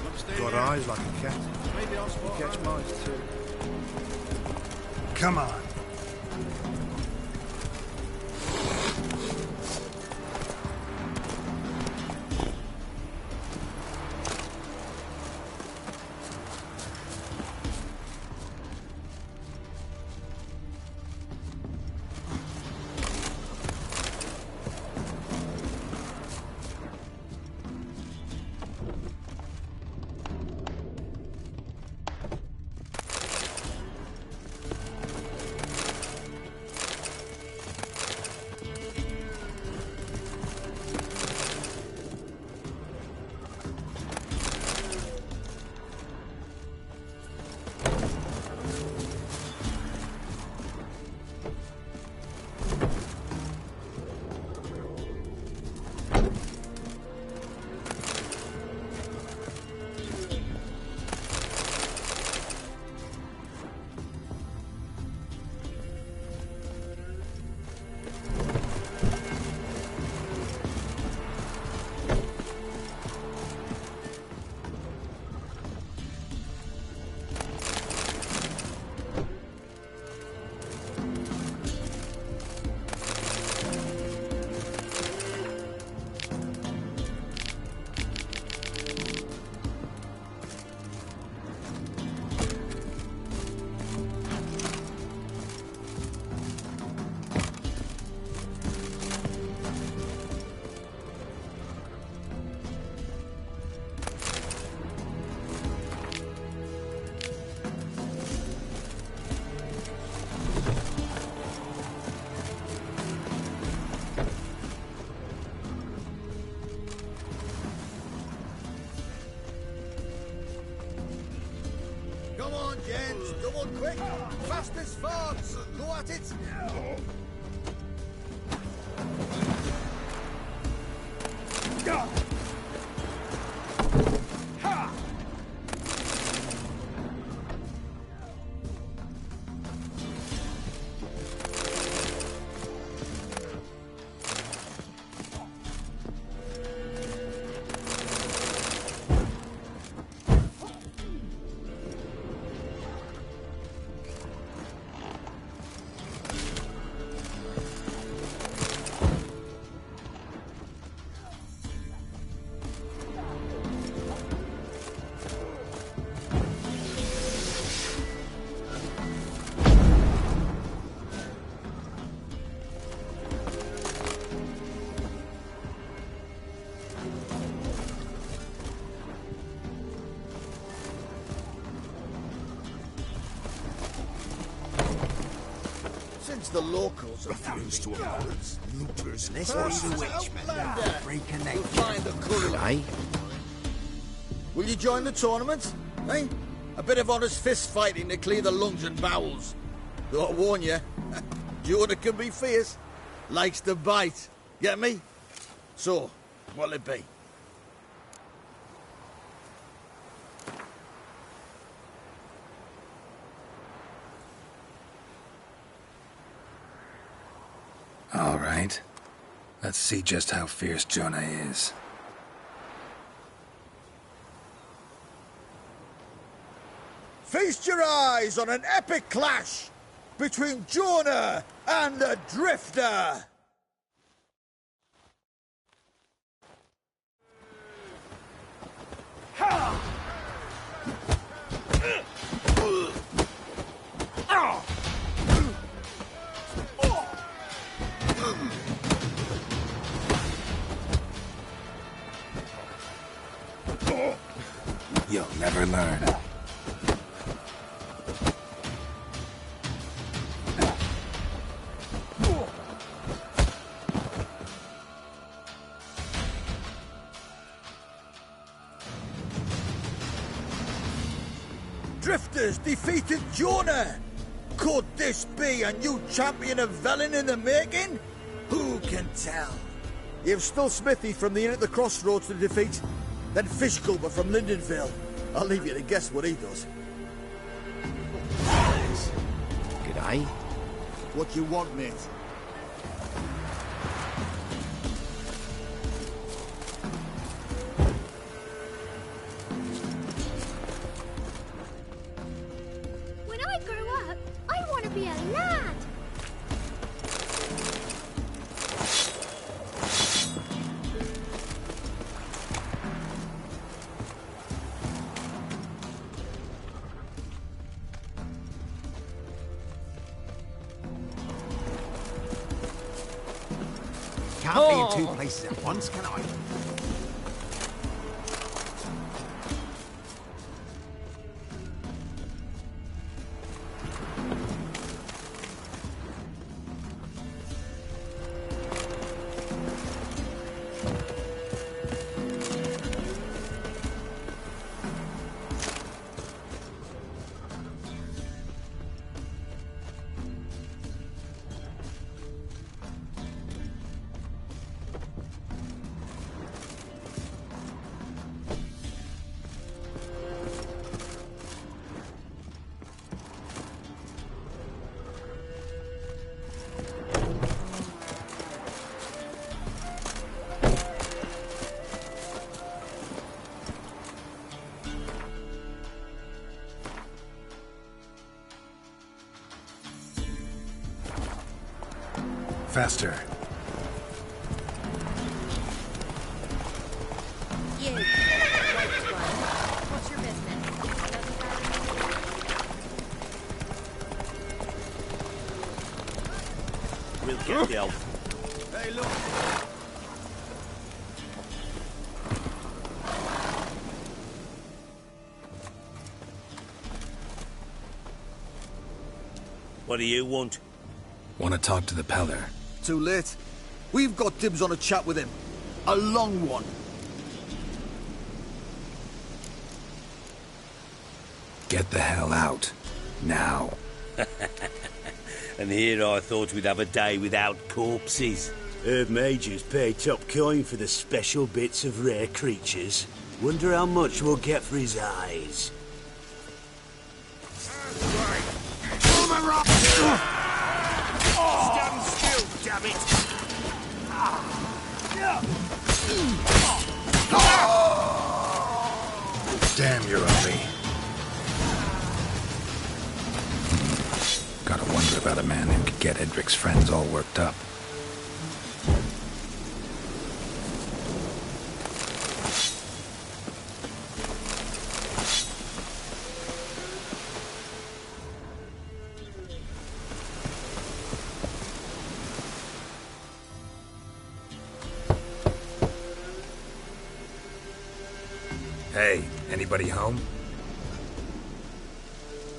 Speaker 1: I'm staying
Speaker 11: Got
Speaker 1: here.
Speaker 11: eyes like a cat.
Speaker 1: Maybe I'll spot
Speaker 11: You catch
Speaker 1: her.
Speaker 11: mice too.
Speaker 19: Come on.
Speaker 12: Come on, gents, double quick, fast as farts. Go at it. Since the locals refuse to abolish looters,
Speaker 10: the witchmen.
Speaker 12: Break a neck. You'll find the curry.
Speaker 10: Aye.
Speaker 12: Will you join the tournament? Eh? A bit of honest fist fighting to clear the lungs and bowels. Though I warn you, Jonah can be fierce. Likes to bite. Get me? So, what'll it be?
Speaker 19: All right. Let's see just how fierce Jonah is.
Speaker 12: Feast your eyes on an epic clash between Jonah and the Drifter.
Speaker 19: You'll never learn.
Speaker 12: Drifters defeated Jonah. Could this be a new champion of Velen in the making? Who can tell? You've still Smithy from the Inn at the Crossroads to defeat, then Fishgulper from Lindenville. I'll leave you to guess what he does.
Speaker 10: G'day.
Speaker 12: What you want, mate?
Speaker 9: can't be in two places at once, can I?
Speaker 19: Faster.
Speaker 3: You. What's your business?
Speaker 18: We'll get the elf.
Speaker 9: Hey, look.
Speaker 18: What do you want?
Speaker 19: Want to talk to the Peller.
Speaker 12: Too late. We've got dibs on a chat with him. A long one.
Speaker 19: Get the hell out. Now.
Speaker 18: And here I thought we'd have a day without corpses. Heard mages pay top coin for the special bits of rare creatures. Wonder how much we'll get for his eyes.
Speaker 15: Stand still, damn it!
Speaker 19: Damn, you're ugly. Gotta wonder about a man who could get Edric's friends all worked up. Hey, anybody home?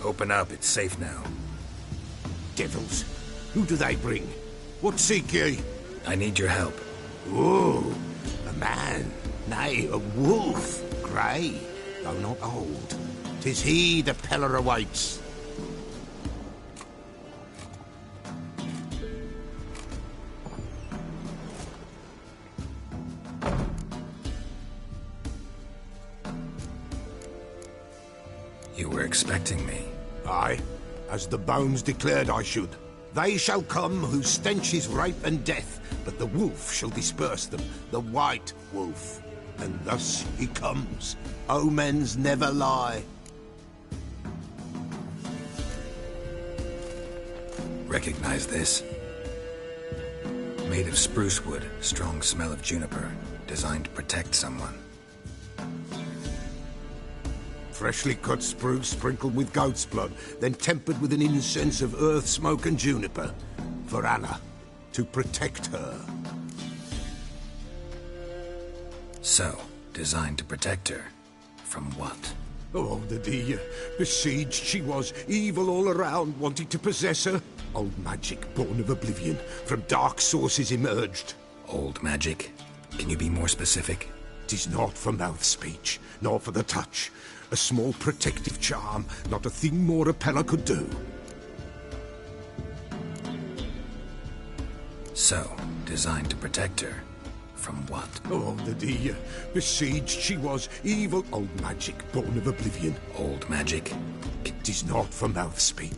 Speaker 19: Open up, it's safe now.
Speaker 15: Devils, who do they bring? What seek ye?
Speaker 19: I need your help.
Speaker 15: Oh, a man, nay, a wolf, grey, though not old. 'Tis he the Peller awaits.
Speaker 19: You were expecting me.
Speaker 15: Aye, as the bones declared I should. They shall come whose stench is rape and death, but the wolf shall disperse them, the white wolf. And thus he comes. Omens never lie.
Speaker 19: Recognize this? Made of spruce wood, strong smell of juniper, designed to protect someone.
Speaker 15: Freshly cut spruce sprinkled with goat's blood, then tempered with an incense of earth, smoke and juniper. For Anna, to protect her.
Speaker 19: So, designed to protect her. From what?
Speaker 15: Oh, the dear. Besieged she was, evil all around, wanting to possess her. Old magic, born of oblivion, from dark sources emerged.
Speaker 19: Old magic? Can you be more specific?
Speaker 15: 'Tis not for mouth speech, nor for the touch. A small protective charm, not a thing more a Peller could do.
Speaker 19: So, designed to protect her. From what?
Speaker 15: Oh, the dear. Besieged she was, evil old magic, born of oblivion.
Speaker 19: Old magic?
Speaker 15: 'Tis not for mouth speech.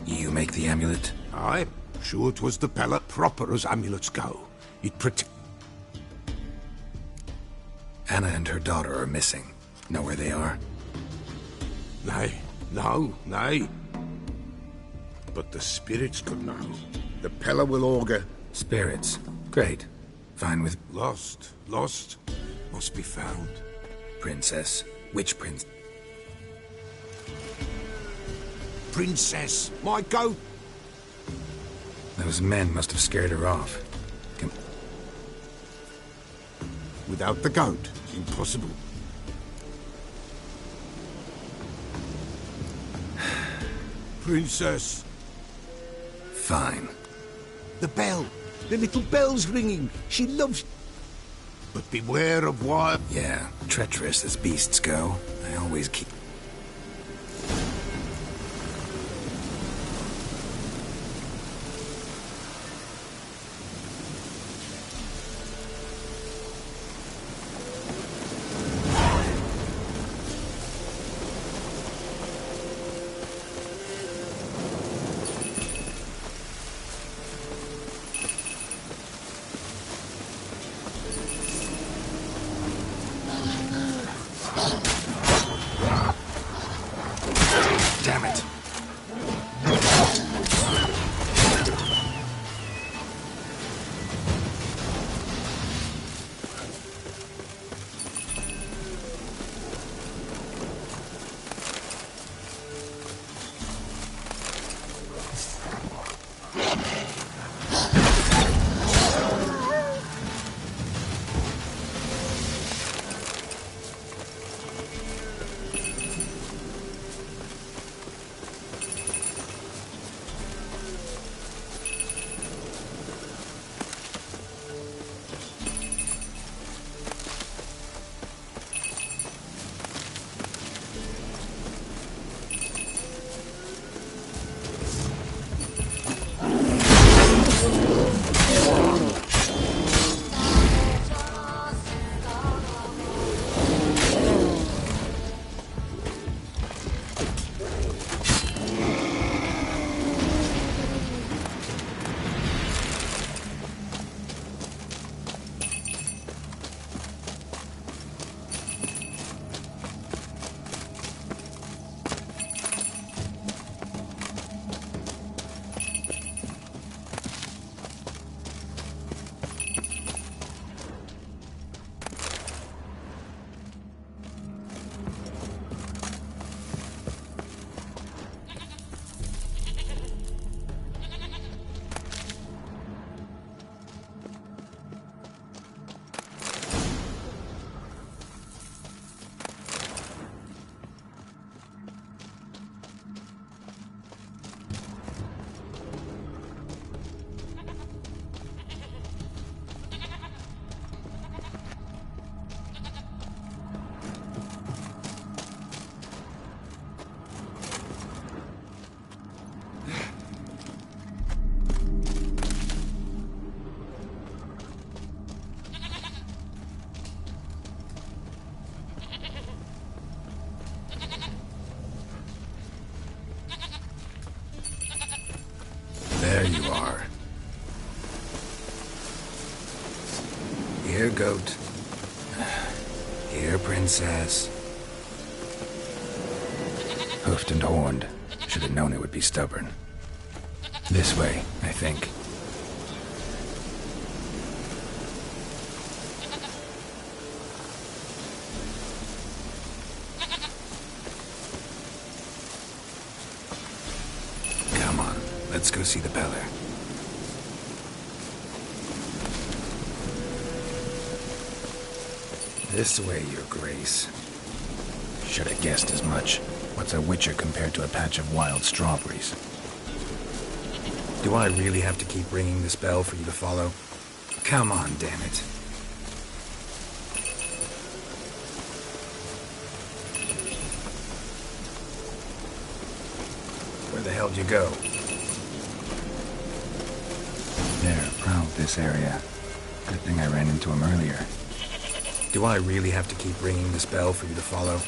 Speaker 19: You make the amulet?
Speaker 15: Aye, sure 'twas the Peller proper as amulets go. It protect.
Speaker 19: Anna and her daughter are missing. Know where they are?
Speaker 15: Nay, nay. But the spirits could know. The Peller will augur.
Speaker 19: Spirits? Great. Fine with...
Speaker 15: Lost. Must be found.
Speaker 19: Princess? Which prince?
Speaker 15: Princess, my goat.
Speaker 19: Those men must have scared her off.
Speaker 20: Without the goat, impossible. Princess.
Speaker 19: Fine.
Speaker 20: The bell. The little bell's ringing. She loves... But beware of wild...
Speaker 19: Yeah, treacherous as beasts go. I always keep... Damn it. There you are. Here, goat. Here, princess. Hoofed and horned. Should have known it would be stubborn. This way, I think. Come on, let's go see the Beller. This way, Your Grace. Should have guessed as much. What's a witcher compared to a patch of wild strawberries? Do I really have to keep ringing this bell for you to follow? Come on, damn it. Where the hell'd you go? There, prowled this area. Good thing I ran into him earlier. Do I really have to keep ringing this bell for you to follow?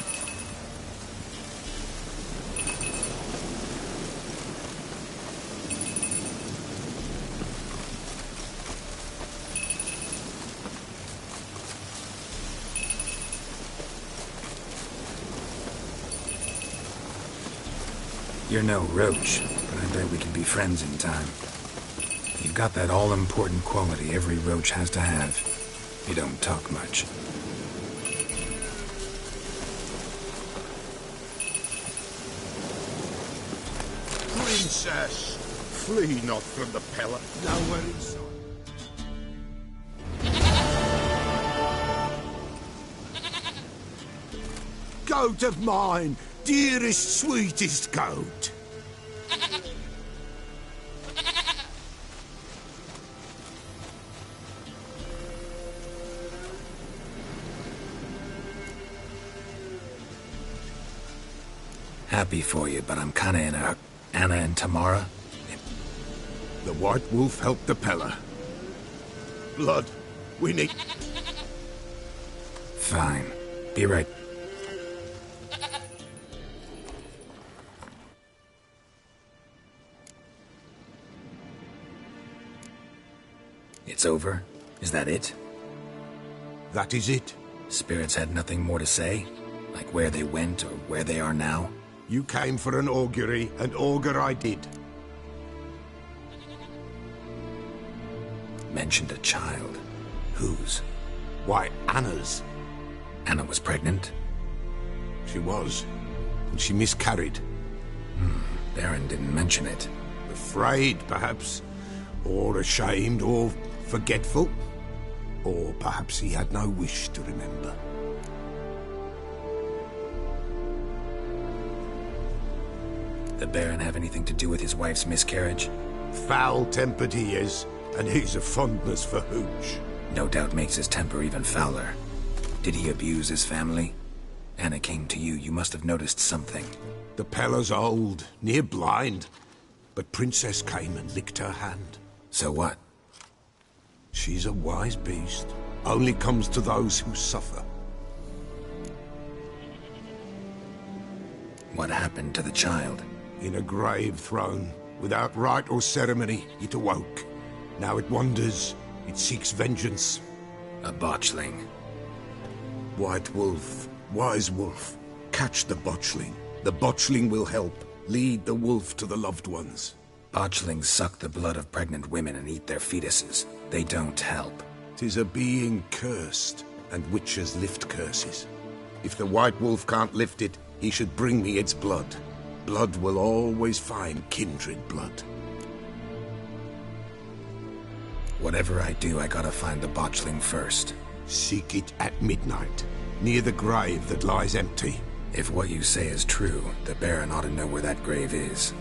Speaker 19: You're no roach, but I bet we can be friends in time. You've got that all-important quality every roach has to have. You don't talk much.
Speaker 20: Princess, Flee not from the Pella, nowhere in sight. Goat of mine, dearest, sweetest goat.
Speaker 19: Happy for you, but I'm kinda in a... Anna and Tamara?
Speaker 20: The White Wolf helped the Pella. Blood, we need...
Speaker 19: Fine. Be right... It's over? Is that it?
Speaker 20: That is it.
Speaker 19: Spirits had nothing more to say? Like where they went or where they are now?
Speaker 20: You came for an augury, and augur I did.
Speaker 19: Mentioned a child. Whose?
Speaker 20: Why, Anna's.
Speaker 19: Anna was pregnant?
Speaker 20: She was. And she miscarried.
Speaker 19: Baron didn't mention it.
Speaker 20: Afraid, perhaps. Or ashamed, or forgetful. Or perhaps he had no wish to remember.
Speaker 19: The Baron have anything to do with his wife's miscarriage?
Speaker 20: Foul-tempered he is, and he's a fondness for hooch.
Speaker 19: No doubt makes his temper even fouler. Did he abuse his family? Anna came to you. You must have noticed something.
Speaker 20: The Pella's old, near blind. But Princess came and licked her hand.
Speaker 19: So what?
Speaker 20: She's a wise beast. Only comes to those who suffer.
Speaker 19: What happened to the child?
Speaker 20: In a grave thrown. Without rite or ceremony, it awoke. Now it wanders. It seeks vengeance.
Speaker 19: A botchling.
Speaker 20: White Wolf, wise wolf. Catch the botchling. The botchling will help. Lead the wolf to the loved ones.
Speaker 19: Botchlings suck the blood of pregnant women and eat their fetuses. They don't help.
Speaker 20: 'Tis a being cursed, and witches lift curses. If the White Wolf can't lift it, he should bring me its blood. Blood will always find kindred blood.
Speaker 19: Whatever I do, I gotta find the botchling first.
Speaker 20: Seek it at midnight, near the grave that lies empty.
Speaker 19: If what you say is true, the Baron ought to know where that grave is.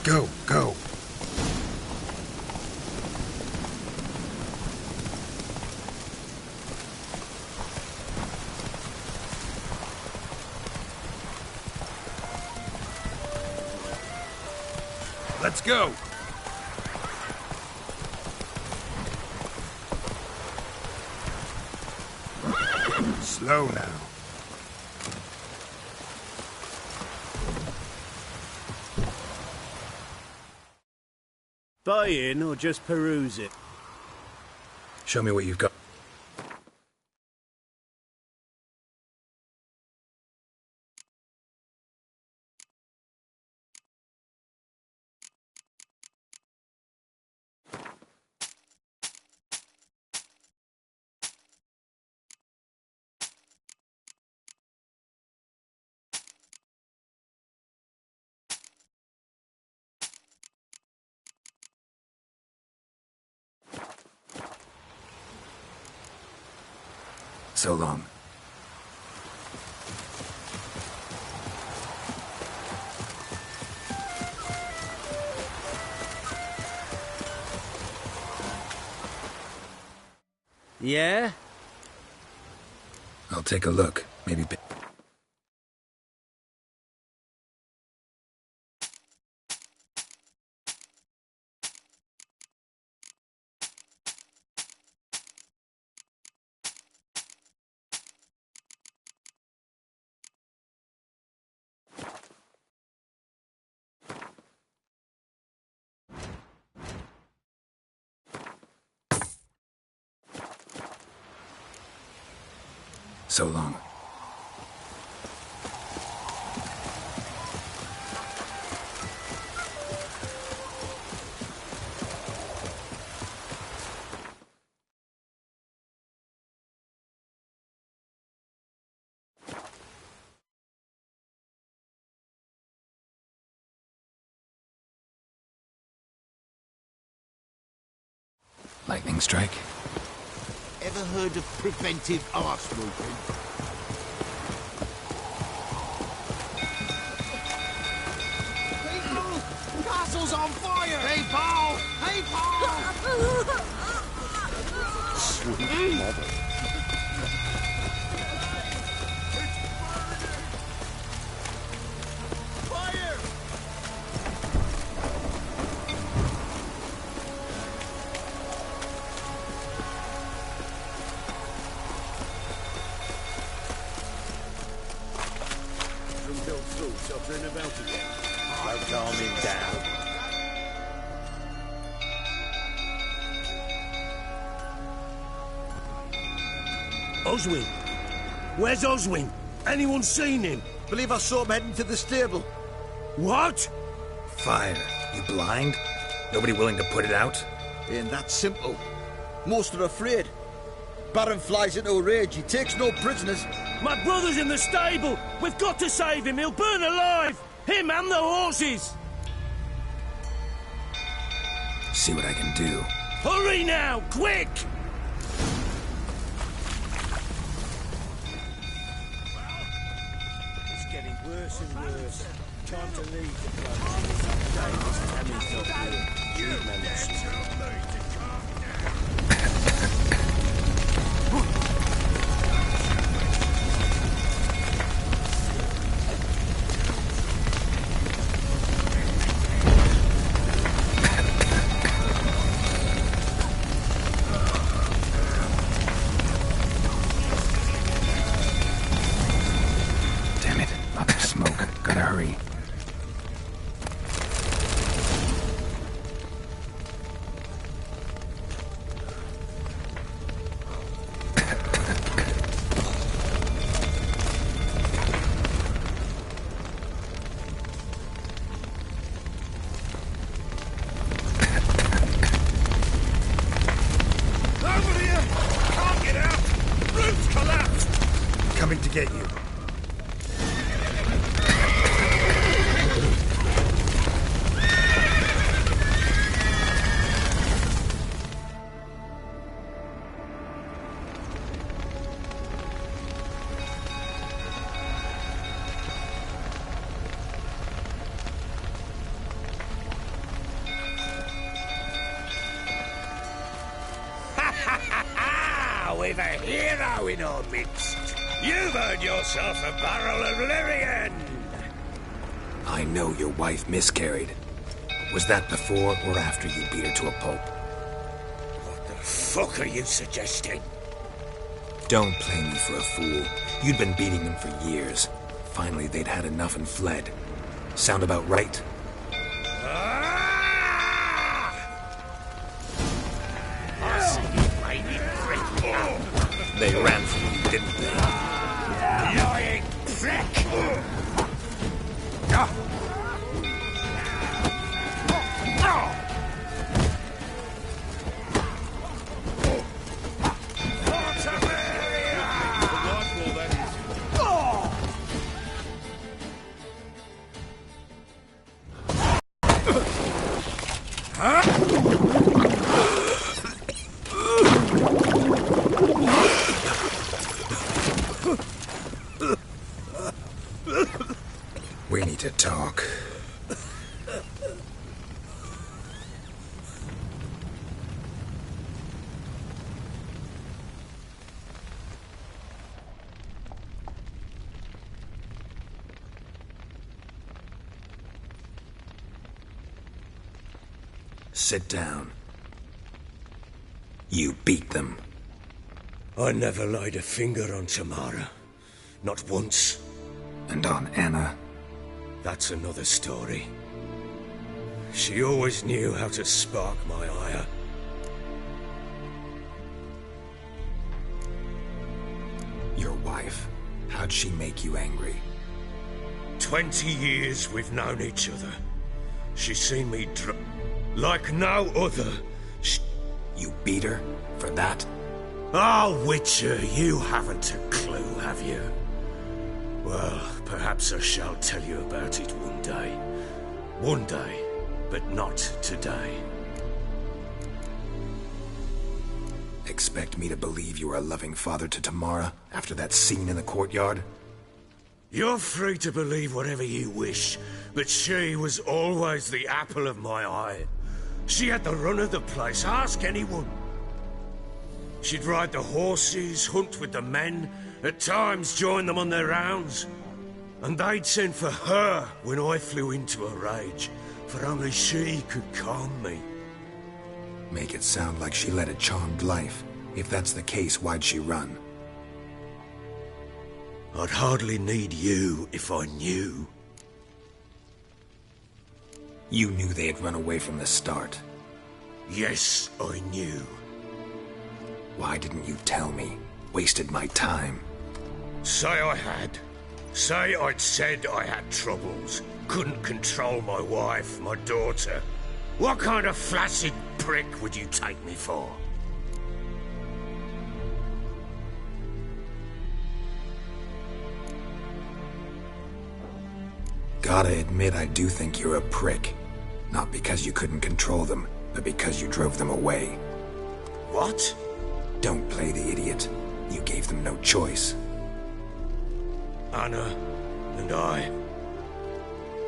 Speaker 19: Go, go.
Speaker 6: Let's go. Slow now.
Speaker 10: Buy in or just peruse it?
Speaker 19: Show me what you've got. So long.
Speaker 10: Yeah?
Speaker 19: I'll take a look. Maybe... So long. Lightning strike?
Speaker 11: Ever heard of preventive arse moving?
Speaker 9: Castle's on fire!
Speaker 11: Hey, Paul!
Speaker 9: Hey, Paul!
Speaker 11: Sweet mother.
Speaker 9: Fire!
Speaker 15: Drunk old fool tottering about again. Don't calm him down. Oswin! Where's Oswin? Anyone seen him?
Speaker 12: Believe I saw him heading to the stable.
Speaker 15: What?
Speaker 19: Fire. You blind? Nobody willing to put it out?
Speaker 12: Ain't that simple. Most are afraid. Baron flies into a rage. He takes no prisoners.
Speaker 15: My brother's in the stable! We've got to save him! He'll burn alive! Him and the horses!
Speaker 19: See what I can do.
Speaker 15: Hurry now! Quick! It's getting worse and worse. Time to leave the place. Davis Tammy's not here. You managed to.
Speaker 19: Damn it. Lots of smoke. Gotta hurry.
Speaker 9: Over here! Can't get out! Roof's collapsed!
Speaker 19: Coming to get you.
Speaker 15: We've a hero in our midst. You've earned yourself a barrel of Lyrian.
Speaker 19: I know your wife miscarried. Was that before or after you beat her to a pulp?
Speaker 15: What the fuck are you suggesting?
Speaker 19: Don't play me for a fool. You'd been beating them for years. Finally, they'd had enough and fled. Sound about right?
Speaker 15: I see you, baby prick.
Speaker 19: They ran from you, didn't they?
Speaker 15: Lying prick!
Speaker 19: talk. Sit down. You beat them.
Speaker 15: I never laid a finger on Tamara. Not once.
Speaker 19: And on Anna?
Speaker 15: That's another story. She always knew how to spark my ire.
Speaker 19: Your wife, how'd she make you angry?
Speaker 15: 20 years we've known each other. She's seen me like no other.
Speaker 19: You beat her? For that?
Speaker 15: Oh, Witcher, you haven't a clue, have you? Well, perhaps I shall tell you about it one day. One day, but not today.
Speaker 19: Expect me to believe you were a loving father to Tamara after that scene in the courtyard?
Speaker 15: You're free to believe whatever you wish, but she was always the apple of my eye. She had the run of the place, ask anyone. She'd ride the horses, hunt with the men, at times join them on their rounds. And they'd send for her when I flew into a rage, for only she could calm me.
Speaker 19: Make it sound like she led a charmed life. If that's the case, why'd she run?
Speaker 15: I'd hardly need you if I knew.
Speaker 19: You knew they had run away from the start?
Speaker 15: Yes, I knew.
Speaker 19: Why didn't you tell me? Wasted my time.
Speaker 15: Say I had. Say I'd said I had troubles. Couldn't control my wife, my daughter. What kind of flaccid prick would you take me for?
Speaker 19: Gotta admit, I do think you're a prick. Not because you couldn't control them, but because you drove them away.
Speaker 15: What?
Speaker 19: Don't play the idiot. You gave them no choice.
Speaker 15: Anna and I...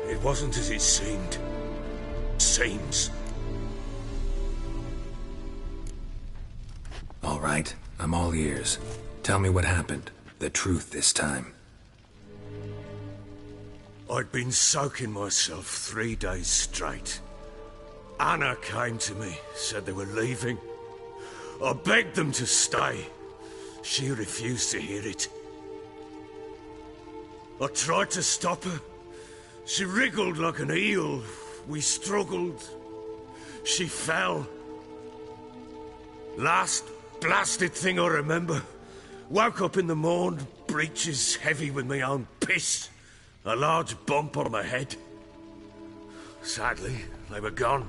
Speaker 15: It wasn't as it seemed. Seems.
Speaker 19: All right, I'm all ears. Tell me what happened. The truth this time.
Speaker 15: I'd been soaking myself 3 days straight. Anna came to me, said they were leaving. I begged them to stay. She refused to hear it. I tried to stop her. She wriggled like an eel. We struggled. She fell. Last blasted thing I remember. Woke up in the morn, breeches heavy with my own piss. A large bump on my head. Sadly, they were gone.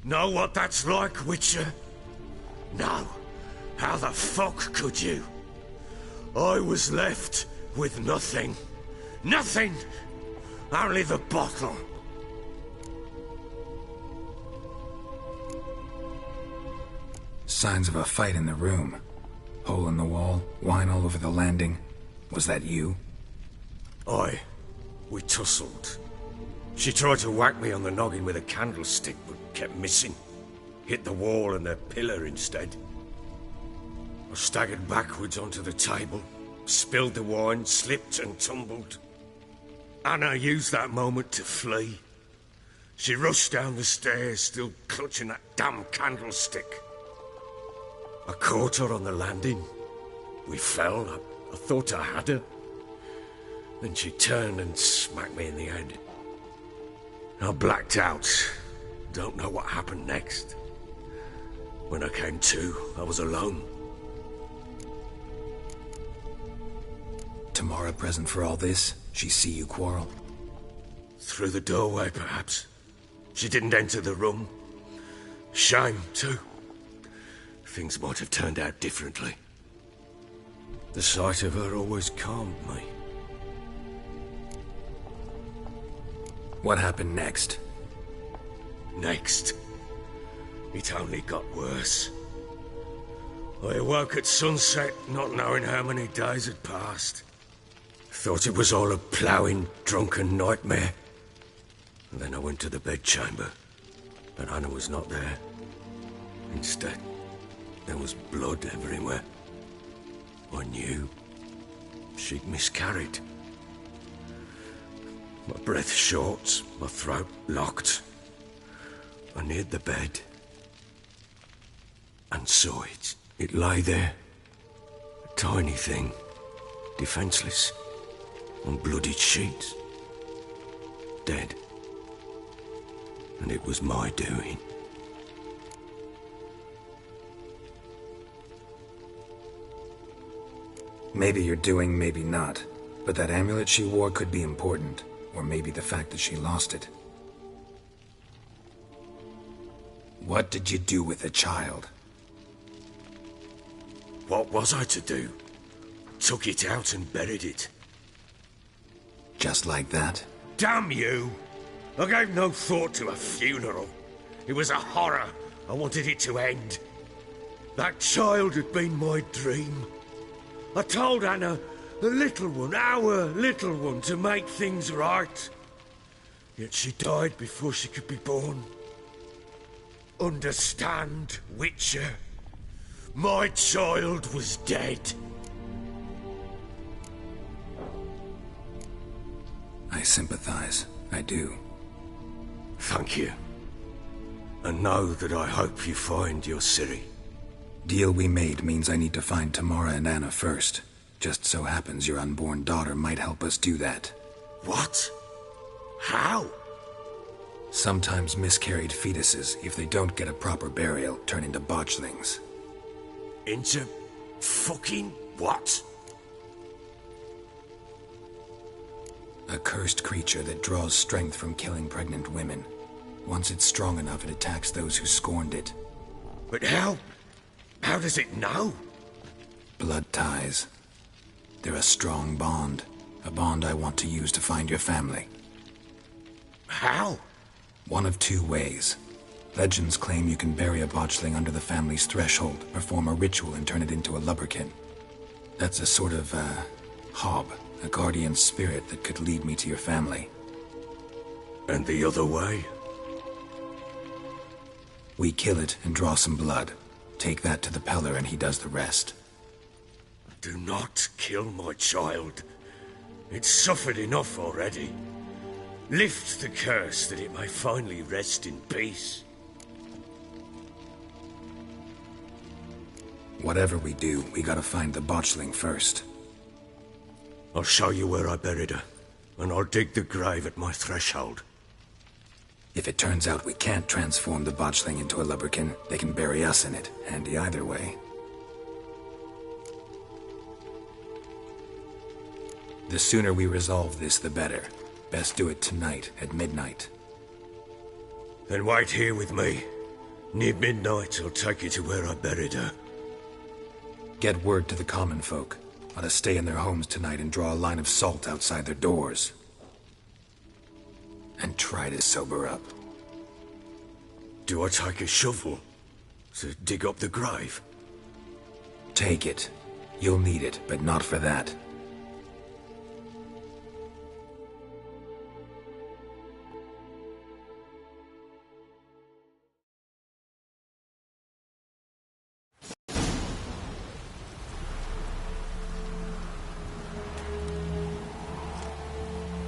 Speaker 15: Know what that's like, Witcher? No. How the fuck could you? I was left with nothing. Nothing! Only the bottle.
Speaker 19: Signs of a fight in the room. Hole in the wall, wine all over the landing. Was that you?
Speaker 15: We tussled. She tried to whack me on the noggin with a candlestick, but kept missing. Hit the wall and the pillar instead. I staggered backwards onto the table, spilled the wine, slipped and tumbled. Anna used that moment to flee. She rushed down the stairs, still clutching that damn candlestick. I caught her on the landing. We fell. I thought I had her. Then she turned and smacked me in the head. I blacked out. Don't know what happened next. When I came to, I was alone.
Speaker 19: Tamara present for all this? She see you quarrel?
Speaker 15: Through the doorway, perhaps. She didn't enter the room. Shame, too. Things might have turned out differently. The sight of her always calmed me.
Speaker 19: What happened next?
Speaker 15: Next? It only got worse. I awoke at sunset, not knowing how many days had passed. Thought it was all a ploughing, drunken nightmare. And then I went to the bedchamber, but Anna was not there. Instead, there was blood everywhere. I knew she'd miscarried. My breath short, my throat locked. I neared the bed and saw it. It lay there, a tiny thing, defenseless, on bloodied sheets, dead. And it was my doing.
Speaker 19: Maybe you're doing, maybe not. But that amulet she wore could be important. Or maybe the fact that she lost it. What did you do with the child?
Speaker 15: What was I to do? Took it out and buried it.
Speaker 19: Just like that?
Speaker 15: Damn you! I gave no thought to a funeral. It was a horror. I wanted it to end. That child had been my dream. I told Anna, the little one, our little one, to make things right. Yet she died before she could be born. Understand, Witcher? My child was dead.
Speaker 19: I sympathize. I do.
Speaker 15: Thank you. And know that I hope you find your Ciri.
Speaker 19: Deal we made means I need to find Tamara and Anna first. Just so happens your unborn daughter might help us do that.
Speaker 15: What? How?
Speaker 19: Sometimes miscarried fetuses, if they don't get a proper burial, turn into botchlings.
Speaker 15: Into fucking what?
Speaker 19: A cursed creature that draws strength from killing pregnant women. Once it's strong enough, it attacks those who scorned it.
Speaker 15: But how? How does it know?
Speaker 19: Blood ties. They're a strong bond. A bond I want to use to find your family.
Speaker 15: How?
Speaker 19: One of two ways. Legends claim you can bury a botchling under the family's threshold, perform a ritual and turn it into a lubberkin. That's a sort of, hob, a guardian spirit that could lead me to your family.
Speaker 15: And the other way?
Speaker 19: We kill it and draw some blood. Take that to the Peller and he does the rest.
Speaker 15: Do not kill my child. It's suffered enough already. Lift the curse that it may finally rest in peace.
Speaker 19: Whatever we do, we gotta find the botchling first.
Speaker 15: I'll show you where I buried her, and I'll dig the grave at my threshold.
Speaker 19: If it turns out we can't transform the botchling into a lubberkin, they can bury us in it. Handy either way. The sooner we resolve this, the better. Best do it tonight, at midnight.
Speaker 15: Then wait here with me. Near midnight, I'll take you to where I buried her.
Speaker 19: Get word to the common folk. Ought to stay in their homes tonight and draw a line of salt outside their doors. And try to sober up.
Speaker 15: Do I take a shovel to dig up the grave?
Speaker 19: Take it. You'll need it, but not for that.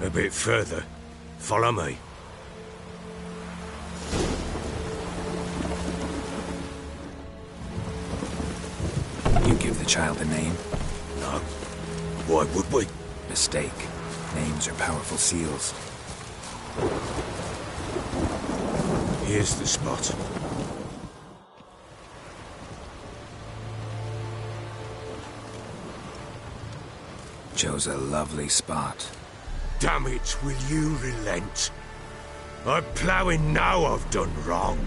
Speaker 15: A bit further. Follow me.
Speaker 19: You give the child a name?
Speaker 15: No. Why would we?
Speaker 19: Mistake. Names are powerful seals.
Speaker 15: Here's the spot.
Speaker 19: Chose a lovely spot.
Speaker 15: Damn it, will you relent? I'm ploughing now I've done wrong.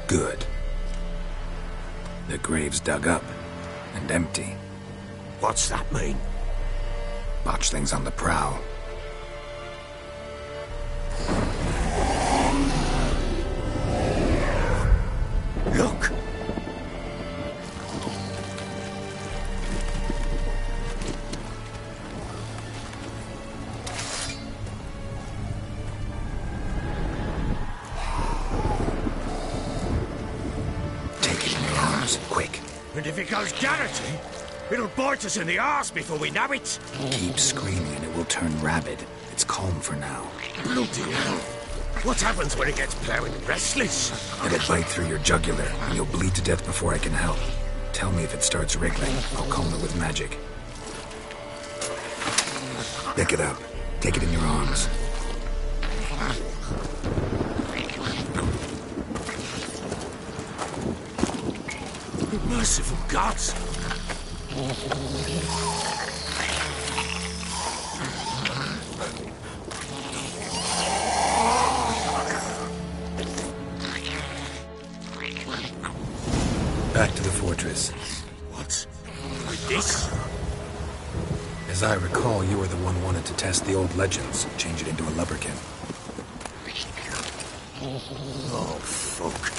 Speaker 19: Good. The grave's dug up and empty.
Speaker 15: What's that mean?
Speaker 19: Botchling's on the prowl.
Speaker 15: Look! And if it goes garroty, it'll bite us in the arse before we know it.
Speaker 19: Keep screaming and it will turn rabid. It's calm for now.
Speaker 15: Bloody hell. What happens when it gets plowing restless?
Speaker 19: Let it bite through your jugular, and you'll bleed to death before I can help. Tell me if it starts wriggling. I'll calm it with magic. Pick it up. Take it in your arms.
Speaker 15: Merciful gods!
Speaker 19: Back to the fortress.
Speaker 15: What? With this?
Speaker 19: As I recall, you were the one wanted to test the old legends, change it into a lubberkin.
Speaker 15: Oh, fuck.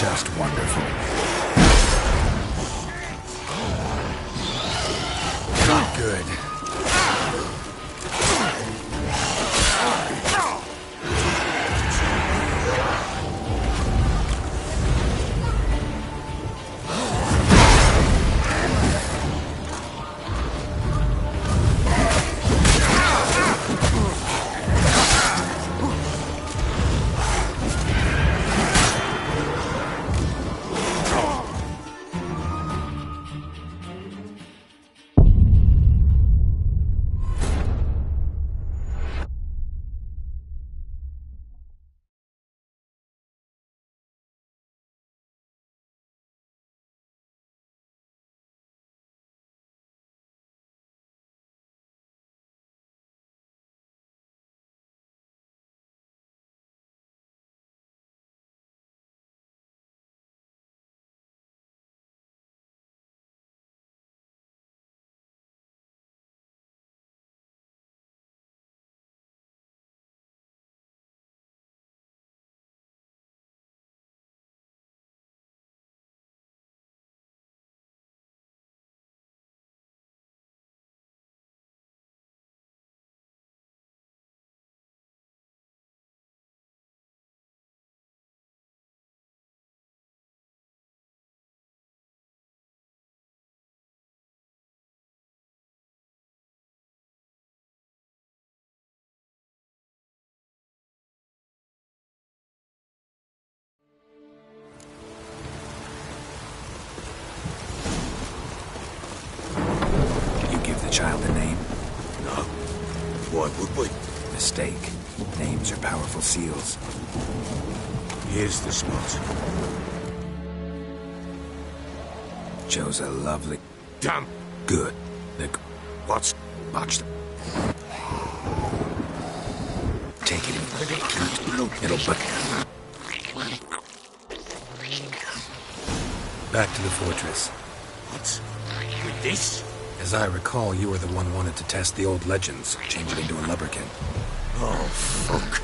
Speaker 19: Just wonderful. Not good.
Speaker 15: with?
Speaker 19: Mistake. Names are powerful seals.
Speaker 15: Here's the spot.
Speaker 19: Chose a lovely...
Speaker 15: Damn.
Speaker 19: Good. Nick.
Speaker 15: What's...
Speaker 19: Botched. Take it. It'll but... Back to the fortress.
Speaker 15: What? With this?
Speaker 19: As I recall, you were the one wanted to test the old legends, change it into a lubberkin.
Speaker 15: Oh, fuck.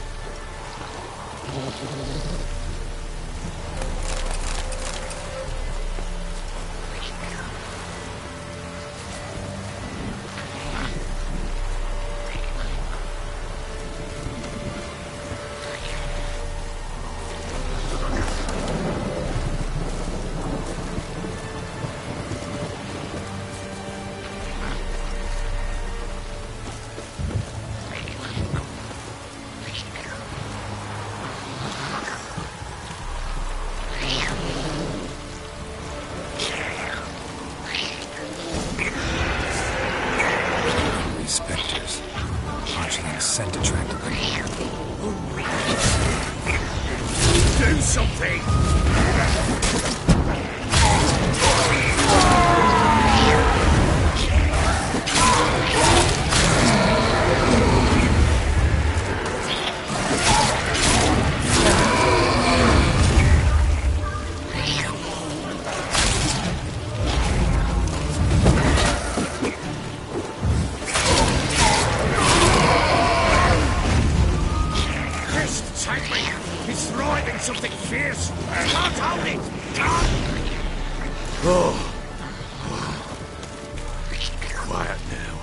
Speaker 19: Spectres. Archling scent attracted them.
Speaker 15: Do something! Something fierce! I can't hold it! Oh. Quiet now.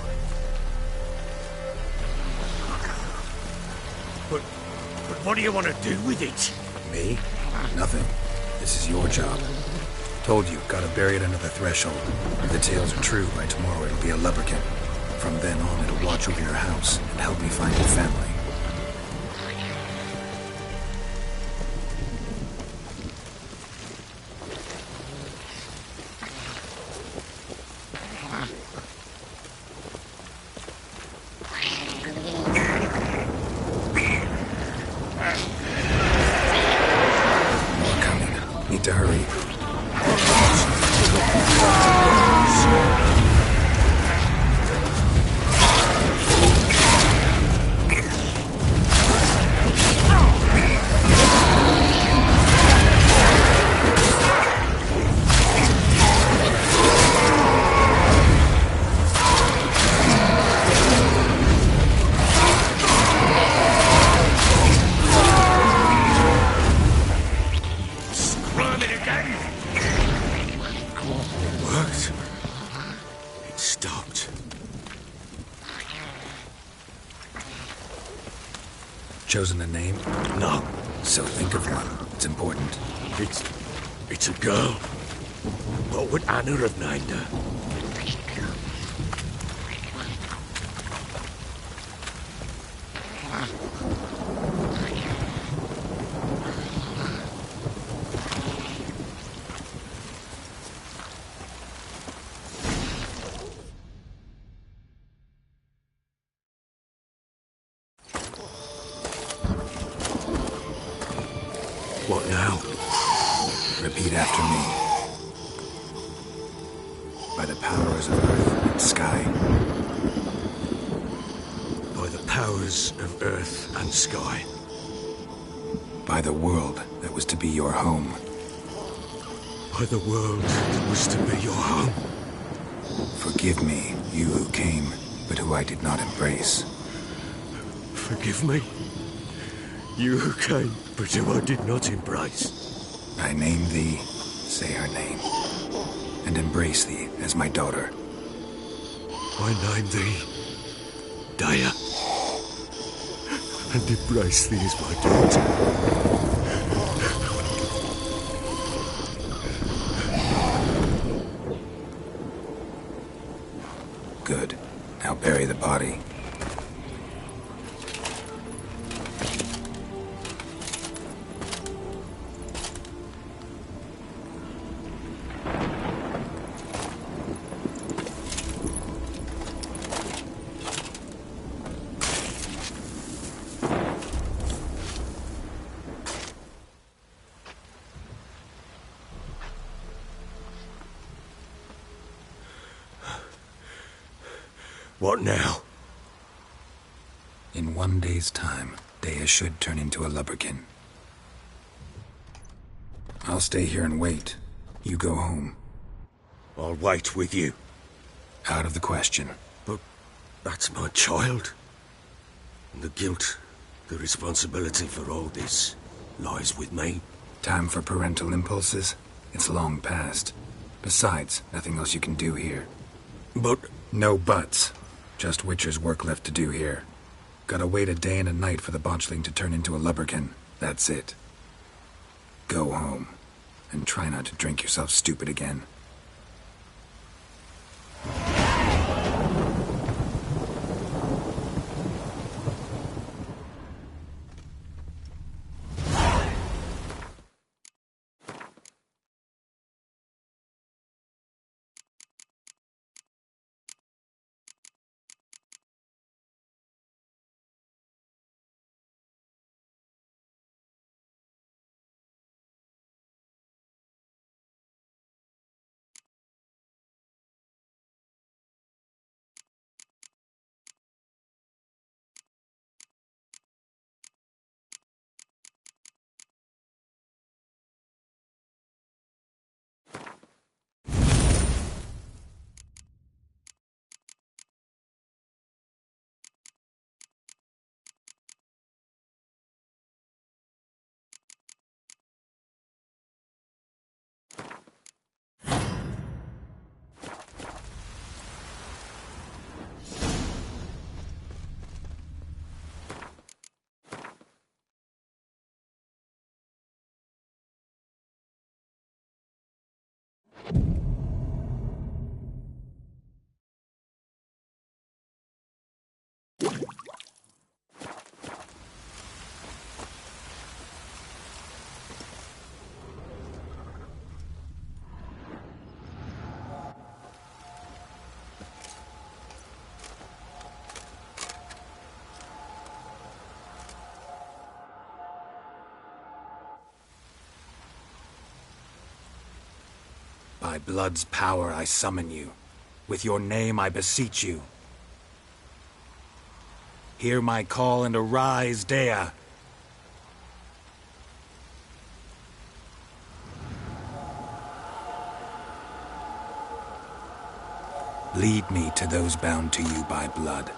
Speaker 15: But what do you want to do with it?
Speaker 19: Me? Nothing. This is your job. Told you, gotta bury it under the threshold. If the tales are true, by tomorrow it'll be a lubberkin. From then on, it'll watch over your house and help me find your family. To hurry. Chosen a name?
Speaker 15: No.
Speaker 19: So think of one. It's important.
Speaker 15: It's a girl. What would Anna have named her? What now?
Speaker 19: Repeat after me. By the powers of earth and sky.
Speaker 15: By the powers of earth and sky.
Speaker 19: By the world that was to be your home.
Speaker 15: By the world that was to be your home.
Speaker 19: Forgive me, you who came, but who I did not embrace.
Speaker 15: Forgive me, you who came, but who I did not embrace.
Speaker 19: I name thee, say her name, and embrace thee as my daughter.
Speaker 15: I name thee, Daya, and embrace thee as my daughter.
Speaker 19: Good. Now bury the body.
Speaker 15: What now?
Speaker 19: In 1 day's time, Dea should turn into a lubberkin. I'll stay here and wait. You go home.
Speaker 15: I'll wait with you.
Speaker 19: Out of the question.
Speaker 15: But that's my child. And the guilt, the responsibility for all this lies with me.
Speaker 19: Time for parental impulses? It's long past. Besides, nothing else you can do here.
Speaker 15: But...
Speaker 19: No buts. Just Witcher's work left to do here. Gotta wait a day and a night for the botchling to turn into a lubberkin. That's it. Go home. And try not to drink yourself stupid again. By blood's power I summon you. With your name I beseech you. Hear my call and arise, Dea. Lead me to those bound to you by blood.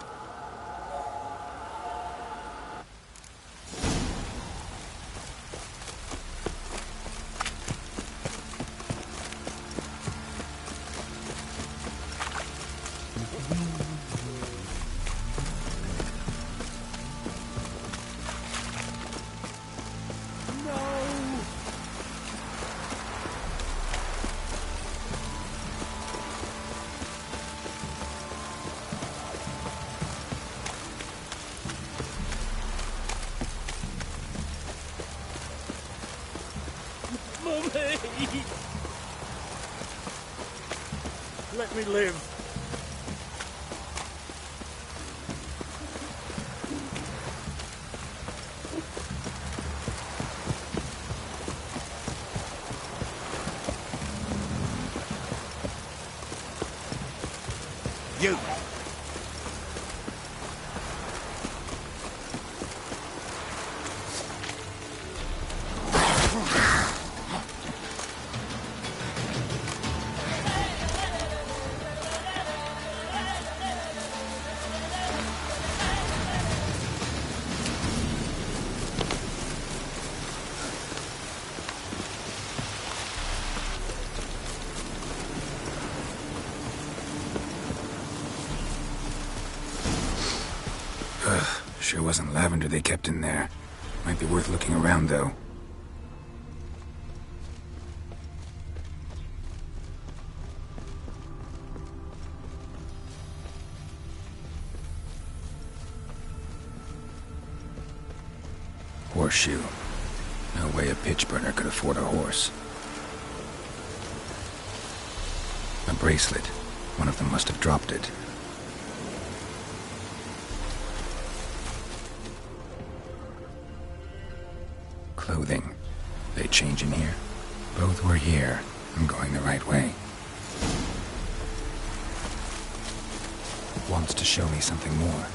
Speaker 15: Let me live. You.
Speaker 19: Sure wasn't lavender they kept in there. Might be worth looking around, though. Horseshoe. No way a pitch burner could afford a horse. A bracelet. One of them must have dropped it. Clothing. They change in here? Both were here. I'm going the right way.
Speaker 8: wants to show me something more.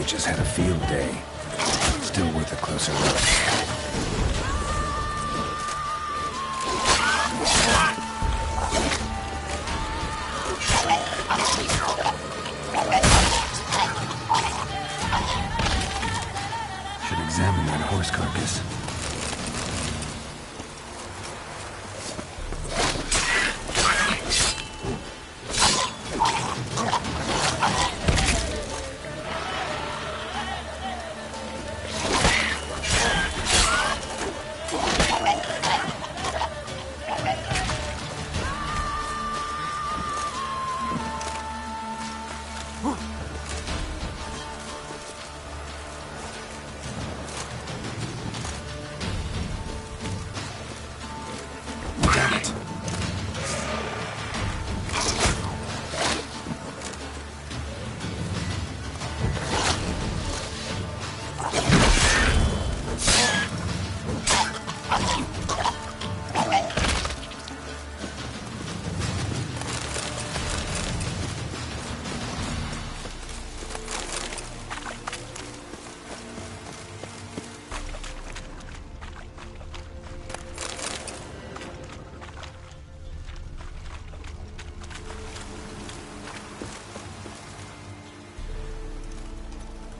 Speaker 8: Just had a field day. Still worth a closer look. Should examine that horse carcass.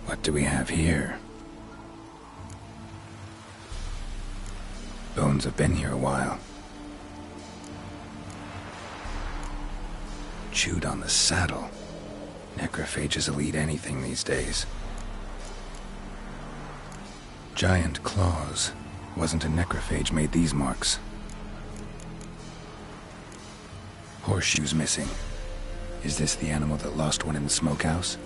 Speaker 8: What do we have here? Bones have been here a while. Chewed on the saddle. Necrophages will eat anything these days. Giant claws. Wasn't a necrophage made these marks. Horseshoes missing. Is this the animal that lost one in the smokehouse?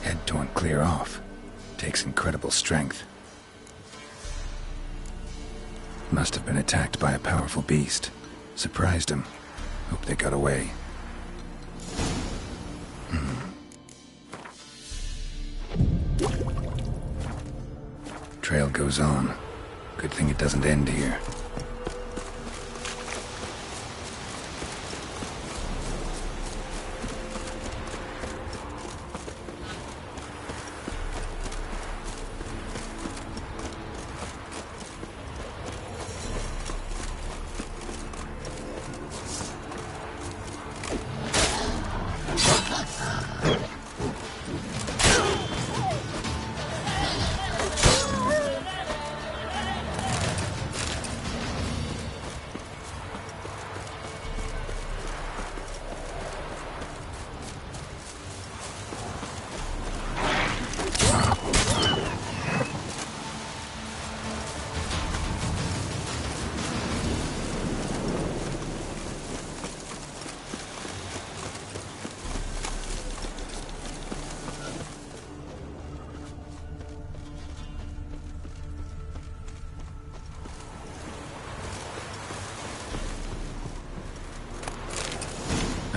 Speaker 8: Head torn clear off. Takes incredible strength. Must have been attacked by a powerful beast. Surprised him. Hope they got away. Trail goes on. Good thing it doesn't end here.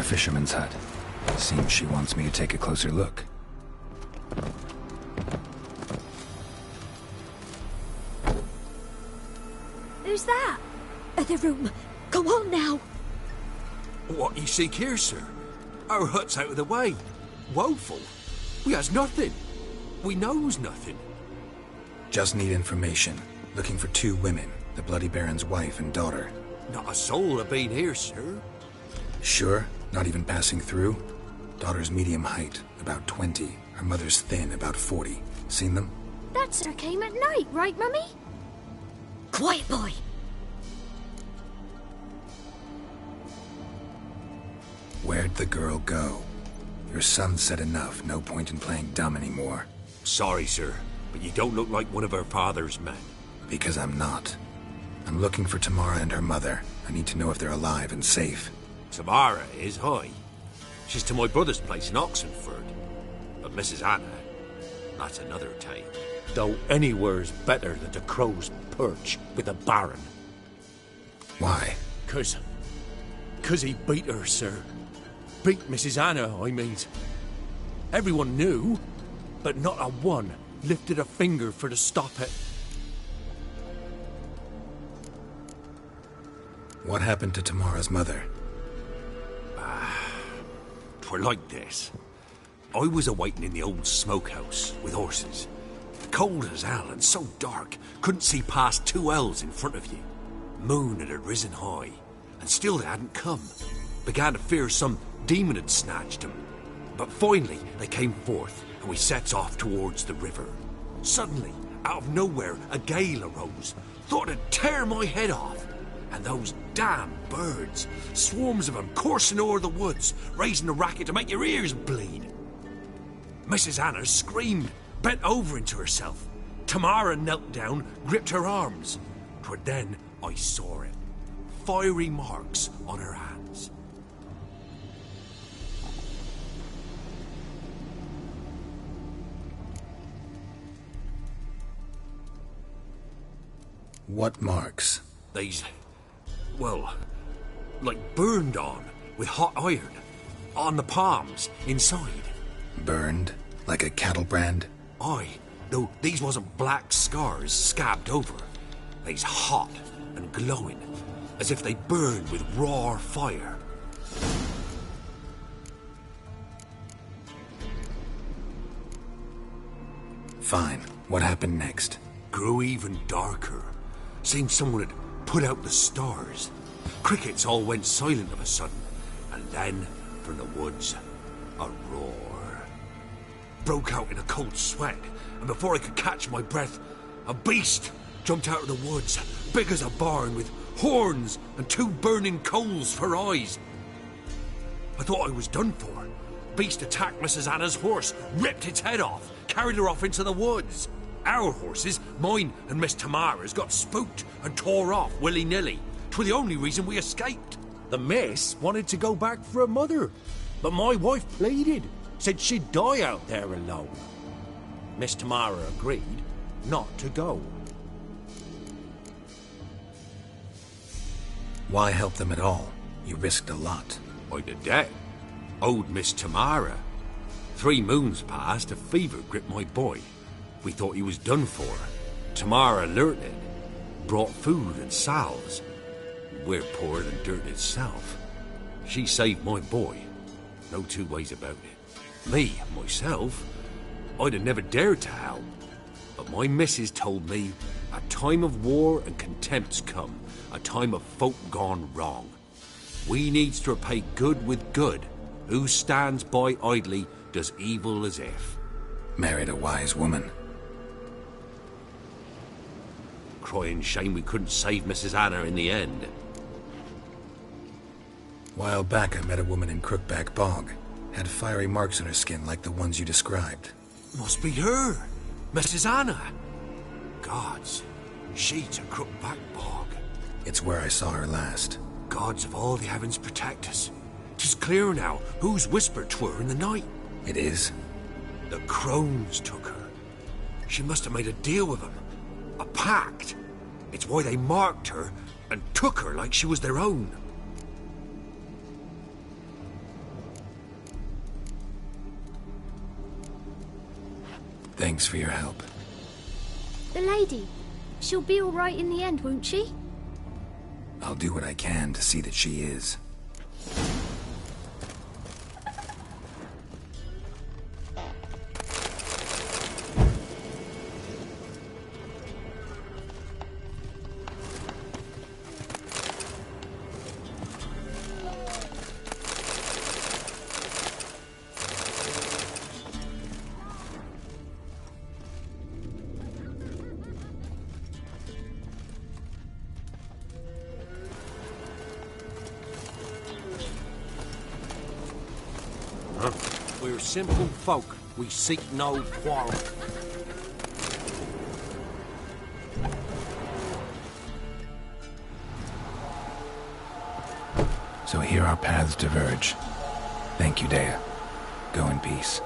Speaker 8: Fisherman's hut. Seems she wants me to take a closer look.
Speaker 2: Who's that? Other room. Come on now.
Speaker 7: What you seek here, sir? Our hut's out of the way. Woeful? We has nothing. We knows nothing.
Speaker 19: Just need information. Looking for 2 women, the Bloody Baron's wife and daughter.
Speaker 7: Not a soul have been here, sir.
Speaker 19: Sure? Not even passing through? Daughter's medium height, about 20. Her mother's thin, about 40. Seen them?
Speaker 2: That sir came at night, right, Mummy? Quiet, boy.
Speaker 19: Where'd the girl go? Your son said enough. No point in playing dumb anymore.
Speaker 7: Sorry, sir, but you don't look like one of her father's men.
Speaker 19: Because I'm not. I'm looking for Tamara and her mother. I need to know if they're alive and safe.
Speaker 7: Tamara is, hi. She's to my brother's place in Oxenford. But Mrs. Anna, that's another tale. Though anywhere's better than the Crow's Perch with the Baron.
Speaker 19: Why?
Speaker 7: 'Cause he beat her, sir. Beat Mrs. Anna, I mean. Everyone knew, but not a one lifted a finger for to stop it.
Speaker 19: What happened to Tamara's mother?
Speaker 7: 'Twere like this. I was awaiting in the old smokehouse with horses. Cold as hell and so dark, couldn't see past 2 ells in front of you. Moon had risen high, and still they hadn't come. Began to fear some demon had snatched them. But finally they came forth, and we sets off towards the river. Suddenly, out of nowhere, a gale arose. Thought it'd tear my head off. And those damn birds, swarms of them coursing o'er the woods, raising a racket to make your ears bleed. Mrs. Anna screamed, bent over into herself. Tamara knelt down, gripped her arms. 'Twere then I saw it. Fiery marks on her hands.
Speaker 19: What marks?
Speaker 7: They's, well, like burned on with hot iron. On the palms, inside.
Speaker 19: Burned? Like a cattle brand?
Speaker 7: Aye, though these wasn't black scars scabbed over. They's hot and glowing, as if they burned with raw fire.
Speaker 19: Fine. What happened next?
Speaker 7: Grew even darker. Seemed someone had put out the stars. Crickets all went silent of a sudden, and then, from the woods, a roar. Broke out in a cold sweat, and before I could catch my breath, a beast jumped out of the woods, big as a barn, with horns and 2 burning coals for eyes. I thought I was done for. Beast attacked Mrs. Anna's horse, ripped its head off, carried her off into the woods. Our horses, mine and Miss Tamara's, got spooked and tore off willy-nilly. 'Twere the only reason we escaped. The miss wanted to go back for her mother, but my wife pleaded, said she'd die out there alone. Miss Tamara agreed not to go.
Speaker 19: Why help them at all? You risked a lot.
Speaker 7: I did that. Owed Miss Tamara. 3 moons passed, a fever gripped my boy. We thought he was done for. Tamara learnt it. Brought food and salves. We're poorer than dirt itself. She saved my boy. No 2 ways about it. Me, myself, I'd have never dared to help. But my missus told me a time of war and contempt's come. A time of folk gone wrong. We needs to repay good with good. Who stands by idly does evil as if.
Speaker 19: Married a wise woman.
Speaker 7: Crying shame we couldn't save Mrs. Anna in the end.
Speaker 19: While back, I met a woman in Crookback Bog. Had fiery marks on her skin like the ones you described.
Speaker 7: Must be her, Mrs. Anna. Gods, she's a Crookback Bog.
Speaker 19: It's where I saw her last.
Speaker 7: Gods of all the heavens protect us. 'Tis clear now who's whispered 'twere in the night.
Speaker 19: It is?
Speaker 7: The crones took her. She must have made a deal with them. A pact. It's why they marked her and took her like she was their own.
Speaker 19: Thanks for your help.
Speaker 2: The lady. She'll be all right in the end, won't she?
Speaker 19: I'll do what I can to see that she is.
Speaker 7: We're simple folk. We seek no quarrel.
Speaker 8: So here our paths diverge. Thank you, Dea. Go in peace.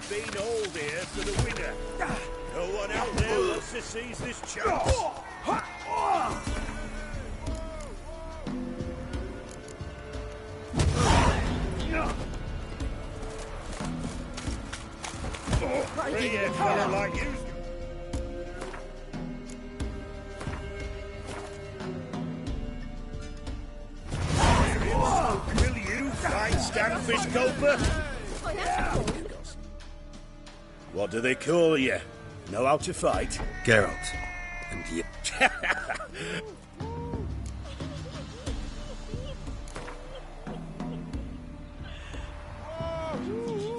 Speaker 15: Been old here for the winner. No one out there wants to seize this chance. Three-year fella like you. Will you fight Stanfish Gulper? What do they call you? Know how to fight?
Speaker 19: Geralt. And you...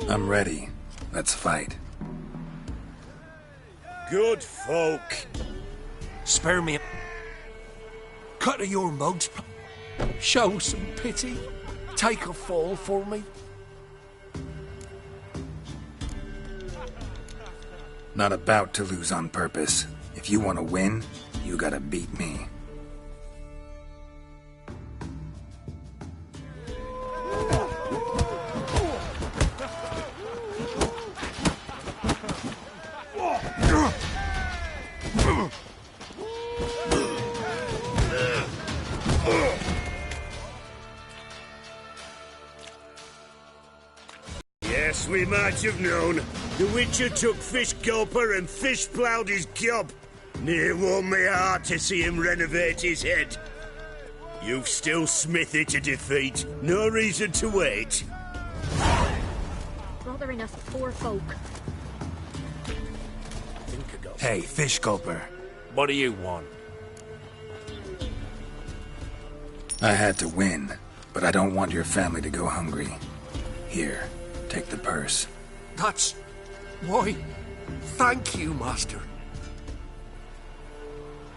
Speaker 19: I'm ready. Let's fight.
Speaker 15: Good folk.
Speaker 7: Spare me. Cut of your mugs. Show some pity. Take a fall for me.
Speaker 8: Not about to lose on purpose. If you want to win, you gotta beat me.
Speaker 15: Yes, we might have known. The Witcher took Fish Gulper and fish ploughed his gob. Near warmed my heart to see him renovate his head. You've still Smithy to defeat. No reason to wait.
Speaker 2: Bothering us poor folk.
Speaker 8: Hey, Fish Gulper.
Speaker 7: What do you want?
Speaker 8: I had to win, but I don't want your family to go hungry. Here, take the purse.
Speaker 7: That's... why? Thank you, Master.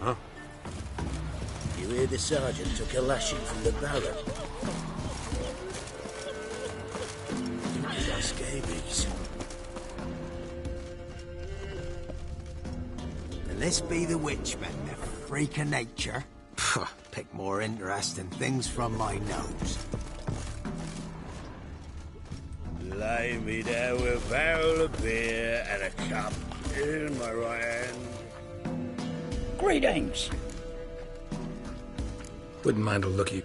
Speaker 10: Huh? You hear the sergeant took a lashing from the barrel? You got scabies.
Speaker 9: This be the witchman, a freak of nature. Pick more interesting things from my nose.
Speaker 15: Lay me there with a barrel of beer and a cup in my right hand.
Speaker 13: Greetings.
Speaker 19: Wouldn't mind a looky.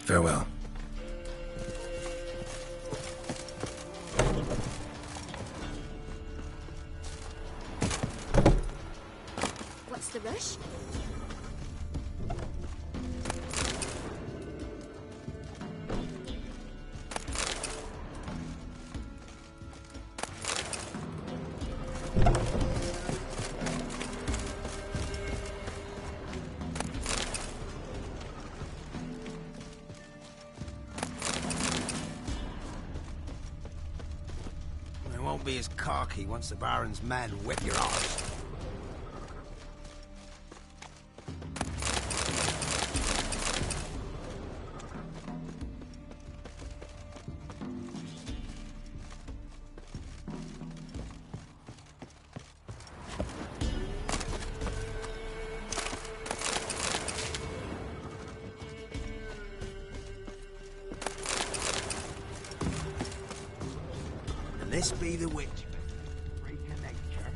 Speaker 19: Farewell.
Speaker 16: What's the rush?
Speaker 9: We won't be as cocky once the Baron's men whip your arse. This be the witch. Freak of nature.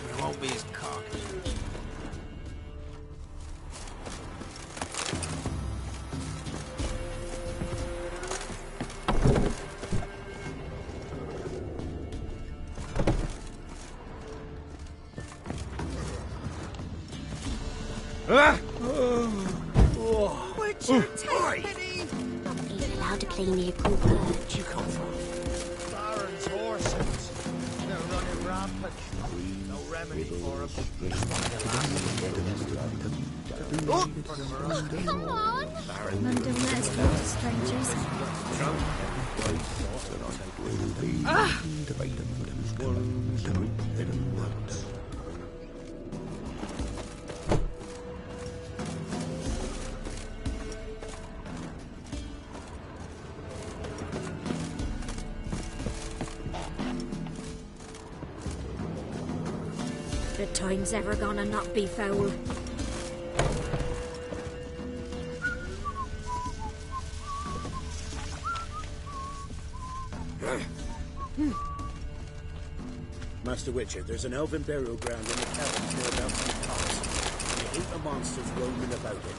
Speaker 9: We won't be as cocky.
Speaker 16: Witcher, take pity! Not even allowed to claim your cool perch.
Speaker 9: You come from?
Speaker 12: Baron's horses. They're running rampant. No remedy for them.
Speaker 16: Oh, come on!
Speaker 5: None don't let us go, strangers.
Speaker 2: The time's ever gonna not be foul.
Speaker 10: Master Witcher, there's an elven burial ground in the caverns nearabouts in the pass, and a heap of monsters roaming about it.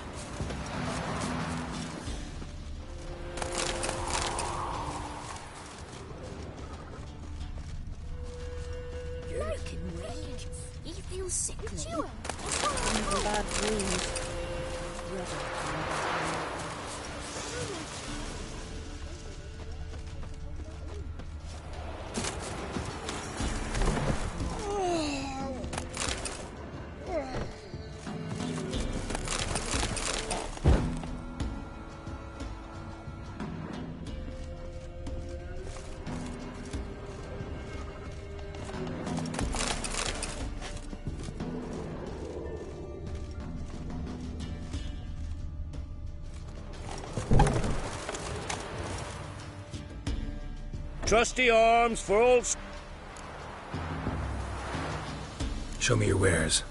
Speaker 2: Lurking weak. He feels sickly.
Speaker 5: Bad dreams.
Speaker 10: Trusty arms for old...
Speaker 19: Show me your wares.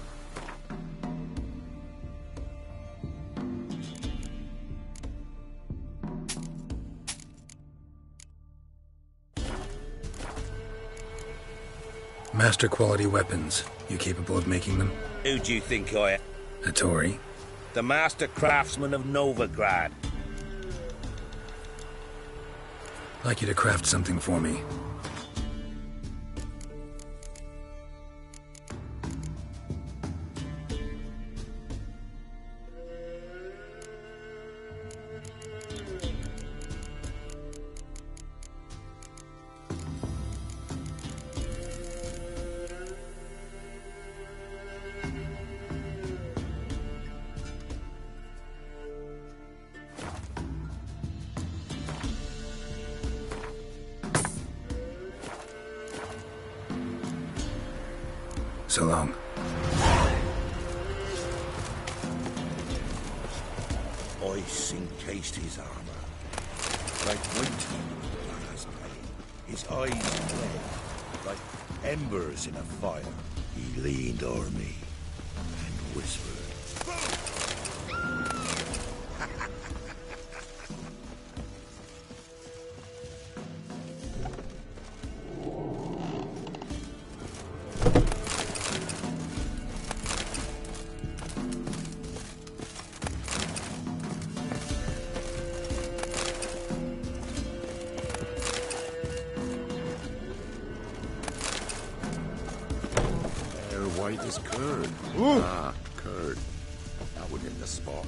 Speaker 19: Master quality weapons. You capable of making them?
Speaker 18: Who do you think I am?
Speaker 19: A Tory?
Speaker 18: The master craftsman of Novigrad.
Speaker 19: I'd like you to craft something for me. So long.
Speaker 7: Ice encased his armor, like winter on his pain. His eyes red, like embers in a fire. He leaned o'er me and whispered.
Speaker 20: is curd. Ah, curd. That would hit the spot.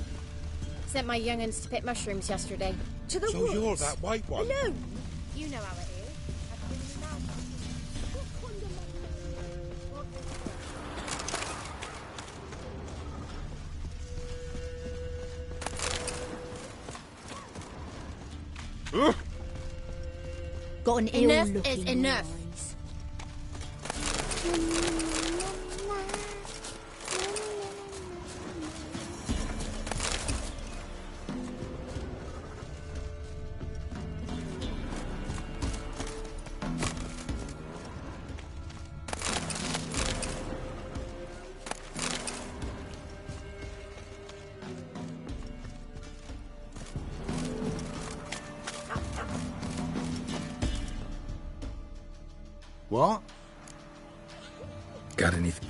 Speaker 14: Sent my young'uns to pick mushrooms yesterday.
Speaker 3: To the
Speaker 20: So
Speaker 3: woods.
Speaker 20: you're that white one?
Speaker 3: Hello.
Speaker 14: You know how it is.
Speaker 2: Got an
Speaker 14: Enough
Speaker 2: ill-looking
Speaker 14: is enough.
Speaker 2: noise.
Speaker 20: What?
Speaker 19: Got anything?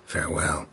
Speaker 19: Farewell.